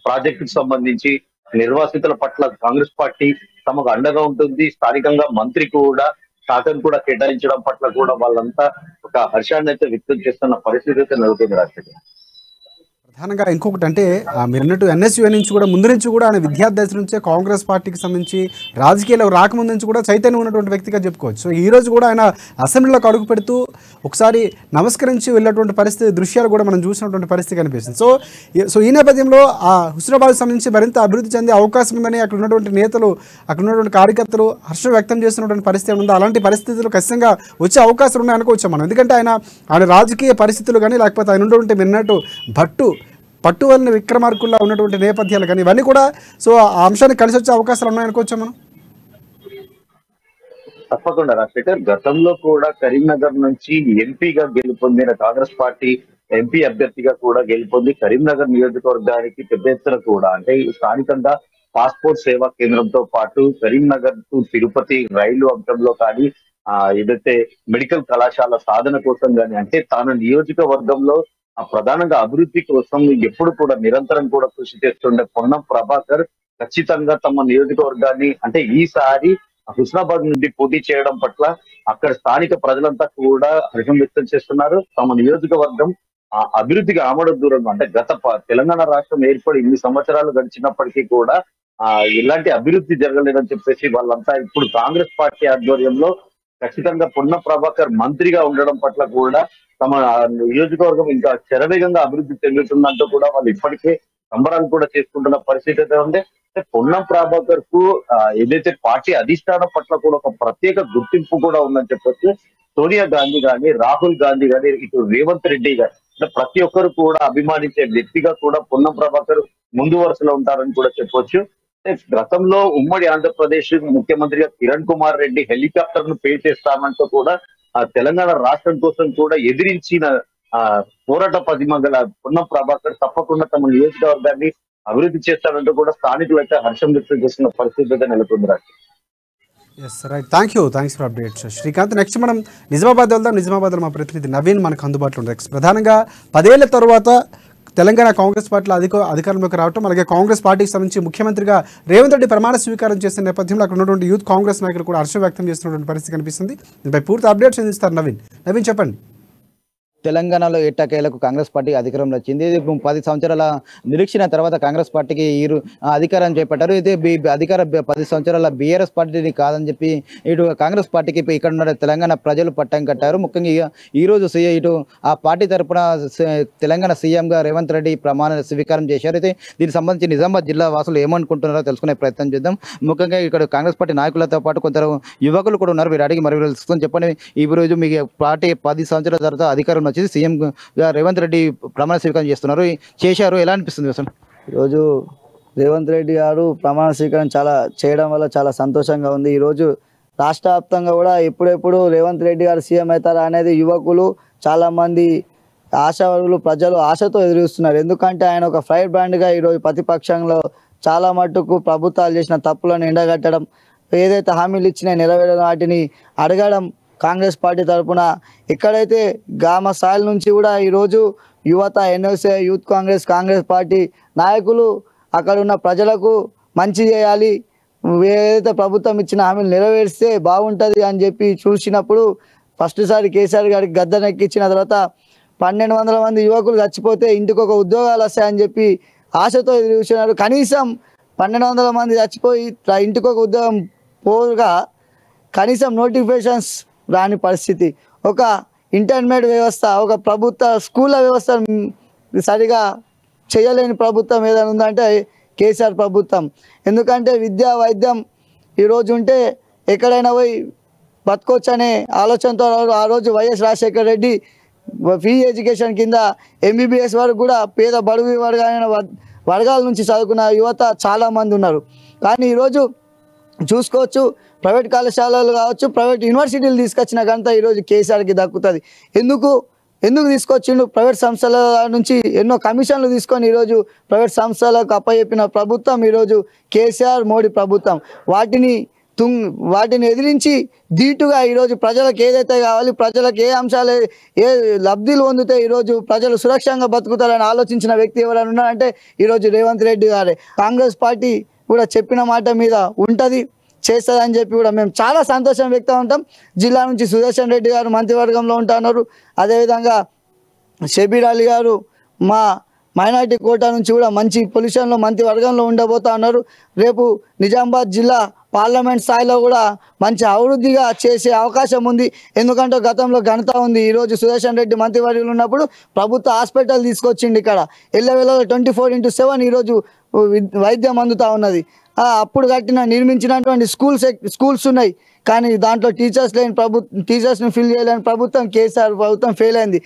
ప్రాజెక్టుకు సంబంధించి నిర్వాసితుల పట్ల కాంగ్రెస్ పార్టీ తమకు అండగా ఉంటుంది. స్థానికంగా మంత్రి కూడా శాఖను కూడా కేటాయించడం పట్ల కూడా వాళ్ళంతా ఒక హర్షాన్ని అయితే వ్యక్తం చేస్తున్న పరిస్థితి అయితే నెలకొంది రాష్ట్రంలో. ప్రధానంగా ఇంకొకటి అంటే మీరు అన్నట్టు ఎన్ఎస్యుఐ నుంచి కూడా ముందు నుంచి కూడా ఆయన విద్యార్థి దశ నుంచే కాంగ్రెస్ పార్టీకి సంబంధించి రాజకీయాలు రాకముందు నుంచి కూడా చైతన్యం ఉన్నటువంటి వ్యక్తిగా చెప్పుకోవచ్చు. సో ఈ రోజు కూడా ఆయన అసెంబ్లీలోకి అడుగు పెడుతూ ఒకసారి నమస్కరించి వెళ్ళేటువంటి పరిస్థితి దృశ్యాలు కూడా మనం చూసినటువంటి పరిస్థితి కనిపిస్తుంది. సో ఈ నేపథ్యంలో ఆ హుస్నాబాద్ సంబంధించి మరింత అభివృద్ధి చెందే అవకాశం ఉందని అక్కడ ఉన్నటువంటి నేతలు అక్కడ ఉన్నటువంటి కార్యకర్తలు హర్షం వ్యక్తం చేస్తున్నటువంటి పరిస్థితి ఉందో అలాంటి పరిస్థితులు ఖచ్చితంగా వచ్చే అవకాశాలు ఉన్నాయి అనుకోవచ్చు మనం. ఎందుకంటే ఆయన రాజకీయ పరిస్థితులు కానీ లేకపోతే ఆయన ఉన్నటువంటి విన్నట్టు పట్టువలిన విక్రమార్కుల్లా ఉన్నటువంటి నేపథ్యాలు కానీ ఇవన్నీ కూడా సో ఆ అంశానికి కలిసి వచ్చే అవకాశాలు ఉన్నాయనుకోవచ్చా మనం? తప్పకుండా రాజశేఖర్, గతంలో కూడా కరీంనగర్ నుంచి ఎంపీగా గెలుపొందిన కాంగ్రెస్ పార్టీ ఎంపీ అభ్యర్థిగా కూడా గెలుపొంది కరీంనగర్ నియోజకవర్గానికి పెద్ద ఎత్తున కూడా అంటే స్థానికంగా పాస్పోర్ట్ సేవా కేంద్రంతో పాటు కరీంనగర్ టు తిరుపతి రైలు అంశంలో కానీ ఏదైతే మెడికల్ కళాశాల సాధన కోసం కానీ అంటే తన నియోజకవర్గంలో ప్రధానంగా అభివృద్ధి కోసం ఎప్పుడు కూడా నిరంతరం కూడా కృషి చేస్తుండే పొన్నం ప్రభాకర్ ఖచ్చితంగా తమ నియోజకవర్గాన్ని అంటే ఈసారి హుస్నాబాద్ నుండి పోటీ చేయడం పట్ల అక్కడ స్థానిక ప్రజలంతా కూడా హర్షం వ్యక్తం చేస్తున్నారు. తమ నియోజకవర్గం అభివృద్ధికి ఆమడ దూరంగా అంటే తెలంగాణ రాష్ట్రం ఏర్పడి ఇన్ని సంవత్సరాలు గడిచినప్పటికీ కూడా ఎలాంటి అభివృద్ధి జరగలేదని చెప్పేసి వాళ్ళంతా ఇప్పుడు కాంగ్రెస్ పార్టీ ఆధ్వర్యంలో ఖచ్చితంగా పొన్నం ప్రభాకర్ మంత్రిగా ఉండడం పట్ల కూడా తమ నియోజకవర్గం ఇంకా శరవేగంగా అభివృద్ధి చెందుతుందంటూ కూడా వాళ్ళు ఇప్పటికే సంబరాలు కూడా చేసుకుంటున్న పరిస్థితి అయితే ఉంది. పొన్నం ప్రభాకర్ కు ఏదైతే పార్టీ అధిష్టానం పట్ల కూడా ఒక ప్రత్యేక గుర్తింపు కూడా ఉందని చెప్పొచ్చు. సోనియా గాంధీ గాని, రాహుల్ గాంధీ గాని, ఇటు రేవంత్ రెడ్డి గాని ప్రతి ఒక్కరు కూడా అభిమానించే వ్యక్తిగా కూడా పొన్నం ప్రభాకర్ ముందు వరుసలో ఉంటారని కూడా చెప్పొచ్చు. గతంలో ఉమ్మడి ఆంధ్రప్రదేశ్ ముఖ్యమంత్రిగా కిరణ్ కుమార్ రెడ్డి హెలికాప్టర్ ను పే చేస్తామంటూ కూడా తెలంగాణ రాష్ట్రం కోసం కూడా ఎదిరించిన పోరాట పదిమ గల పొన్నం ప్రభాకర్ తప్పకుండా తమ నియోజకవర్గాన్ని అభివృద్ధి చేస్తారంటూ కూడా స్థానికులు అయితే హర్షం వ్యక్తం చేస్తున్న పరిస్థితి అయితే నెలకొంది. Yes right, thanks for updates Srikanth. Next మనం నిజామాబాద్ వెళ్దాం. నిజామాబాద్లో మా ప్రతినిధి నవీన్ మనకు అందుబాటులో ఉంది. ప్రధానంగా 10 ఏళ్ల తర్వాత తెలంగాణ కాంగ్రెస్ పార్టీలో అధికారంలోకి రావడం, అలాగే కాంగ్రెస్ పార్టీకి సంబంధించి ముఖ్యమంత్రిగా రేవంత్ రెడ్డి ప్రమాణ స్వీకారం చేసిన నేపథ్యంలో అక్కడ ఉన్నటువంటి యూత్ కాంగ్రెస్ నాయకులు కూడా హర్షం వ్యక్తం చేస్తున్నటువంటి పరిస్థితి కనిపిస్తుంది. దీనిపై పూర్తి అప్డేట్స్ అందిస్తారు నవీన్ చెప్పండి. తెలంగాణలో ఎట్టకేలకు కాంగ్రెస్ పార్టీ అధికారంలో వచ్చింది. 10 సంవత్సరాల నిరీక్షణ తర్వాత కాంగ్రెస్ పార్టీకి అధికారం చేపట్టారు. అయితే అధికార 10 సంవత్సరాల బీఆర్ఎస్ పార్టీని కాదని చెప్పి ఇటు కాంగ్రెస్ పార్టీకి ఇక్కడ ఉన్న తెలంగాణ ప్రజలు పట్టం కట్టారు. ముఖ్యంగా ఈరోజు ఇటు ఆ పార్టీ తరఫున తెలంగాణ సీఎంగా రేవంత్ రెడ్డి ప్రమాణ స్వీకారం చేశారు. అయితే దీనికి సంబంధించి నిజామాబాద్ జిల్లా వాసులు ఏమనుకుంటున్నారో తెలుసుకునే ప్రయత్నం చేద్దాం. ముఖ్యంగా ఇక్కడ కాంగ్రెస్ పార్టీ నాయకులతో పాటు కొందరు యువకులు కూడా ఉన్నారు. వీరు అడిగి మరి తెలుసుకొని చెప్పండి. ఈ రోజు మీ పార్టీ 10 సంవత్సరాల తర్వాత అధికారం వచ్చేసి సీఎం రేవంత్ రెడ్డి ప్రమాణ స్వీకారం చేశారు. ఎలా అనిపిస్తుంది అసలు? ఈరోజు రేవంత్ రెడ్డి గారు ప్రమాణ స్వీకారం చేయడం వల్ల చాలా సంతోషంగా ఉంది. ఈరోజు రాష్ట్ర వ్యాప్తంగా కూడా ఎప్పుడెప్పుడు రేవంత్ రెడ్డి గారు సీఎం అవుతారా అనేది యువకులు చాలా మంది ఆశావాదులు ప్రజలు ఆశతో ఎదురుస్తున్నారు. ఎందుకంటే ఆయన ఒక ఫైర్ బ్రాండ్గా ఈరోజు ప్రతిపక్షంలో చాలా మట్టుకు ప్రభుత్వాలు చేసిన తప్పులను ఎండగట్టడం, ఏదైతే హామీలు ఇచ్చినా నెరవేరని వాటిని అడగడం, కాంగ్రెస్ పార్టీ తరఫున ఎక్కడైతే గ్రామ స్థాయిల నుంచి కూడా ఈరోజు యువత ఎన్ఎస్ఏ యూత్ కాంగ్రెస్ పార్టీ నాయకులు అక్కడ ఉన్న ప్రజలకు మంచి చేయాలి, ఏదైతే ప్రభుత్వం ఇచ్చిన హామీలు నెరవేరిస్తే బాగుంటుంది అని చెప్పి చూసినప్పుడు ఫస్ట్ సారి కేసీఆర్ గారికి గద్దెనెక్కించిన తర్వాత 1200 మంది యువకులు చచ్చిపోతే ఇంటికి ఒక ఉద్యోగాలు వస్తాయని చెప్పి ఆశతో ఎదురు చూసినారు. కనీసం 1200 మంది చచ్చిపోయి ఇంటికి ఒక ఉద్యోగం పోగా కనీసం నోటిఫికేషన్స్ రాని పరిస్థితి, ఒక ఇంటర్మీడియట్ వ్యవస్థ, ఒక ప్రభుత్వ స్కూళ్ళ వ్యవస్థ సరిగా చేయలేని ప్రభుత్వం ఏదైనా ఉందంటే కేసీఆర్ ప్రభుత్వం. ఎందుకంటే విద్యా వైద్యం ఈరోజు ఉంటే ఎక్కడైనా పోయి బతకొచ్చు అనే ఆలోచనతో ఆ రోజు YS Rajasekhara Reddy free education కింద ఎంబీబీఎస్ వరకు కూడా పేద బడుగు వర్గాల నుంచి చదువుకున్న యువత చాలామంది ఉన్నారు. కానీ ఈరోజు చూసుకోవచ్చు, ప్రైవేట్ కళాశాలలు కావచ్చు, ప్రైవేట్ యూనివర్సిటీలు తీసుకొచ్చిన ఘనత ఈరోజు కేసీఆర్కి దక్కుతుంది. ఎందుకు తీసుకొచ్చిండు? ప్రైవేట్ సంస్థల నుంచి ఎన్నో కమిషన్లు తీసుకొని ఈరోజు ప్రైవేట్ సంస్థలకు అప్పచెప్పిన ప్రభుత్వం ఈరోజు కేసీఆర్ మోడీ ప్రభుత్వం. వాటిని ఎదిరించి ధీటుగా ఈరోజు ప్రజలకు ఏదైతే కావాలి, ప్రజలకు ఏ అంశాలు ఏ లబ్ధిలు పొందితే ఈరోజు ప్రజలు సురక్షంగా బతుకుతారని ఆలోచించిన వ్యక్తి ఎవరైనా ఉన్నారంటే ఈరోజు రేవంత్ రెడ్డి గారే. కాంగ్రెస్ పార్టీ కూడా చెప్పిన మాట మీద ఉంటుంది, చేస్తుందని చెప్పి కూడా మేము చాలా సంతోషం వ్యక్తం ఉంటాం. జిల్లా నుంచి సుదర్శన్ రెడ్డి గారు మంత్రివర్గంలో ఉంటున్నారు. అదేవిధంగా షబీర్ అలీ గారు మా మైనార్టీ కోటా నుంచి కూడా మంచి పొజిషన్లో మంత్రివర్గంలో ఉండబోతా ఉన్నారు. రేపు నిజామాబాద్ జిల్లా పార్లమెంట్ స్థాయిలో కూడా మంచి అభివృద్ధిగా చేసే అవకాశం ఉంది. ఎందుకంటే గతంలో ఘనత ఉంది. ఈరోజు సుదర్శన్ రెడ్డి మంత్రివర్యులు ఉన్నప్పుడు ప్రభుత్వ హాస్పిటల్ తీసుకొచ్చిండు. ఇక్కడ ఎల్లవేళలో 24/7 ఈరోజు వైద్యం అందుతూ ఉన్నది. అప్పుడు నిర్మించినటువంటి స్కూల్స్ ఉన్నాయి, కానీ దాంట్లో టీచర్స్ని ఫిల్ చేయలేని ప్రభుత్వం కేసీఆర్ ప్రభుత్వం ఫెయిల్ అయింది.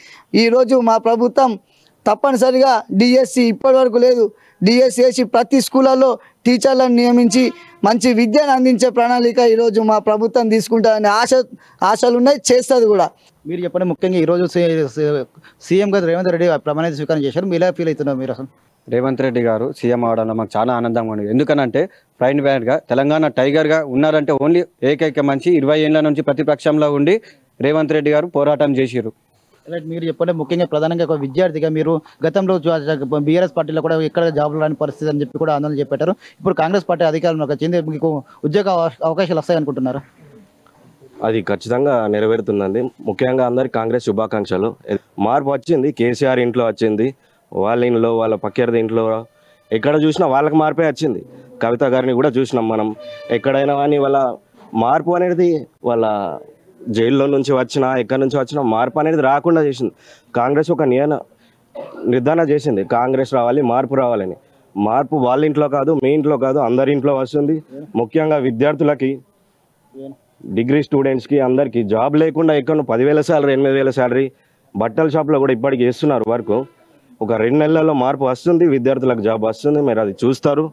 ఈరోజు మా ప్రభుత్వం తప్పనిసరిగా డిఎస్సి ఇప్పటి వరకు లేదు, డిఎస్సి వేసి ప్రతి స్కూళ్ళలో టీచర్లను నియమించి మంచి విద్యను అందించే ప్రణాళిక ఈరోజు మా ప్రభుత్వం తీసుకుంటారనే ఆశలు ఉన్నాయి, చేస్తుంది కూడా. మీరు చెప్పండి, ముఖ్యంగా ఈరోజు సీఎం గారు రేవంత్ రెడ్డి ప్రమాణ స్వీకారం చేశారు. మీరు ఎలా ఫీల్ అవుతున్నారు? మీరు అసలు రేవంత్ రెడ్డి గారు సీఎం అవడంలో మాకు చాలా ఆనందంగా ఉంది. ఎందుకనంటే ప్రైన్ బ్యాండ్గా తెలంగాణ టైగర్గా ఉన్నారంటే ఓన్లీ ఏకైక మంచి 20 ఏళ్ల నుంచి ప్రతిపక్షంలో ఉండి రేవంత్ రెడ్డి గారు పోరాటం చేసిరు. మీరు చెప్పండి, ముఖ్యంగా ప్రధానంగా ఒక విద్యార్థిగా మీరు గతంలో బీఆర్ఎస్ పార్టీలో కూడా ఎక్కడ జాబులు రాని పరిస్థితి అని చెప్పి కూడా ఆందోళన చెప్పారు. ఇప్పుడు కాంగ్రెస్ పార్టీ అధికారంలోకి వచ్చింది, మీకు ఉద్యోగ అవకాశాలు వస్తాయనుకుంటున్నారా? అది ఖచ్చితంగా నెరవేరుతుందండి. ముఖ్యంగా అందరికి కాంగ్రెస్ శుభాకాంక్షలు. మార్పు వచ్చింది, కేసీఆర్ ఇంట్లో వచ్చింది, వాళ్ళ ఇంట్లో, వాళ్ళ పక్కేది ఇంట్లో, ఎక్కడ చూసినా వాళ్ళకి మార్పే వచ్చింది. కవిత గారిని కూడా చూసినాం మనం. ఎక్కడైనా కానీ వాళ్ళ మార్పు అనేది వాళ్ళ జైల్లో నుంచి వచ్చినా ఎక్కడి నుంచి వచ్చినా మార్పు అనేది రాకుండా చేసింది. కాంగ్రెస్ ఒక నిర్ధారణ చేసింది, కాంగ్రెస్ రావాలి, మార్పు రావాలని. మార్పు వాళ్ళ ఇంట్లో కాదు, మీ ఇంట్లో కాదు, అందరి ఇంట్లో వస్తుంది. ముఖ్యంగా విద్యార్థులకి, డిగ్రీ స్టూడెంట్స్కి అందరికీ జాబ్ లేకుండా ఎక్కడ 10,000 శాలరీ, 8,000 శాలరీ, బట్టల షాప్లో కూడా ఇప్పటికి చేస్తున్నారు వర్క్. ఒక 2 నెలల్లో మార్పు వస్తుంది, విద్యార్థులకు జాబ్ వస్తుంది. మీరు అది చూస్తారు.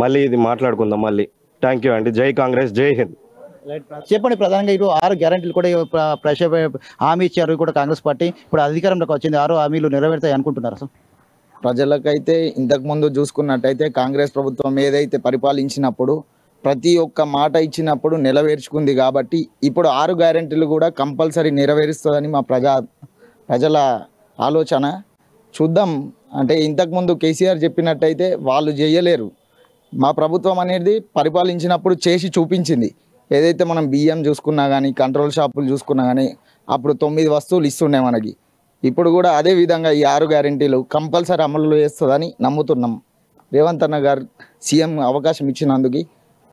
మళ్ళీ ఇది మాట్లాడుకుందాం మళ్ళీ. థ్యాంక్ యూ అండి. జై కాంగ్రెస్, జై హింద్. చెప్పండి, ప్రధానంగా ఇప్పుడు 6 గ్యారెంటీలు కూడా హామీ ఇచ్చారు కూడా కాంగ్రెస్ పార్టీ. ఇప్పుడు అధికారంలోకి వచ్చింది, 6 హామీలు నెరవేరుతాయి అనుకుంటున్నారు అసలు? ప్రజలకైతే ఇంతకుముందు చూసుకున్నట్టయితే కాంగ్రెస్ ప్రభుత్వం ఏదైతే పరిపాలించినప్పుడు ప్రతి ఒక్క మాట ఇచ్చినప్పుడు నెరవేర్చుకుంది కాబట్టి ఇప్పుడు 6 గ్యారెంటీలు కూడా కంపల్సరీ నెరవేరుస్తుందని మా ప్రజల ఆలోచన. చూద్దాం. అంటే ఇంతకుముందు కేసీఆర్ చెప్పినట్టయితే వాళ్ళు చేయలేరు. మా ప్రభుత్వం అనేది పరిపాలించినప్పుడు చేసి చూపించింది. ఏదైతే మనం బియ్యం చూసుకున్నా కానీ, కంట్రోల్ షాపులు చూసుకున్నా కానీ అప్పుడు 9 వస్తువులు ఇస్తుండే మనకి. ఇప్పుడు కూడా అదే విధంగా ఈ 6 గ్యారెంటీలు కంపల్సరీ అమలు చేస్తుందని నమ్ముతున్నాం. రేవంత్ అన్న గారు సీఎం అవకాశం ఇచ్చినందుకు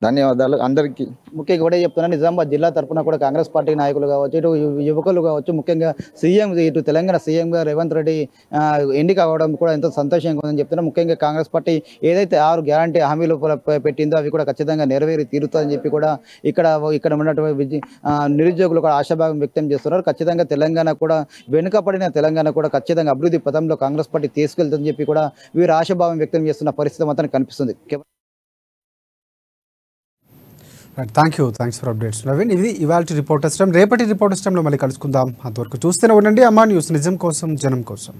ధన్యవాదాలు అందరికీ. ముఖ్యంగా కూడా చెప్తున్నా, నిజామాబాద్ జిల్లా తరఫున కూడా కాంగ్రెస్ పార్టీ నాయకులు కావచ్చు, ఇటు యువకులు కావచ్చు, ముఖ్యంగా సీఎం ఇటు తెలంగాణ సీఎంగా రేవంత్ రెడ్డి ఎన్నిక అవ్వడం కూడా ఎంతో సంతోషంగా ఉందని చెప్తున్నా. ముఖ్యంగా కాంగ్రెస్ పార్టీ ఏదైతే 6 గ్యారంటీ హామీలు పెట్టిందో అవి కూడా ఖచ్చితంగా నెరవేరి తీరుతుందని చెప్పి కూడా ఇక్కడ ఉన్నటువంటి నిరుద్యోగులు కూడా ఆశాభావం వ్యక్తం చేస్తున్నారు. ఖచ్చితంగా తెలంగాణ కూడా వెనుకబడిన తెలంగాణ కూడా ఖచ్చితంగా అభివృద్ధి పథంలో కాంగ్రెస్ పార్టీ తీసుకెళ్తుందని చెప్పి కూడా వీరు ఆశాభావం వ్యక్తం చేస్తున్న పరిస్థితి మాత్రం కనిపిస్తుంది. Thanks for updates Naveen. ఇది ఇవాళ రిపోర్టర్స్ టైం. రేపటి రిపోర్టర్స్ టైంలో మళ్ళీ కలుసుకుందాం. అంతవరకు చూస్తూనే ఉండండి అమ్మా న్యూస్, నిజం కోసం జనం కోసం.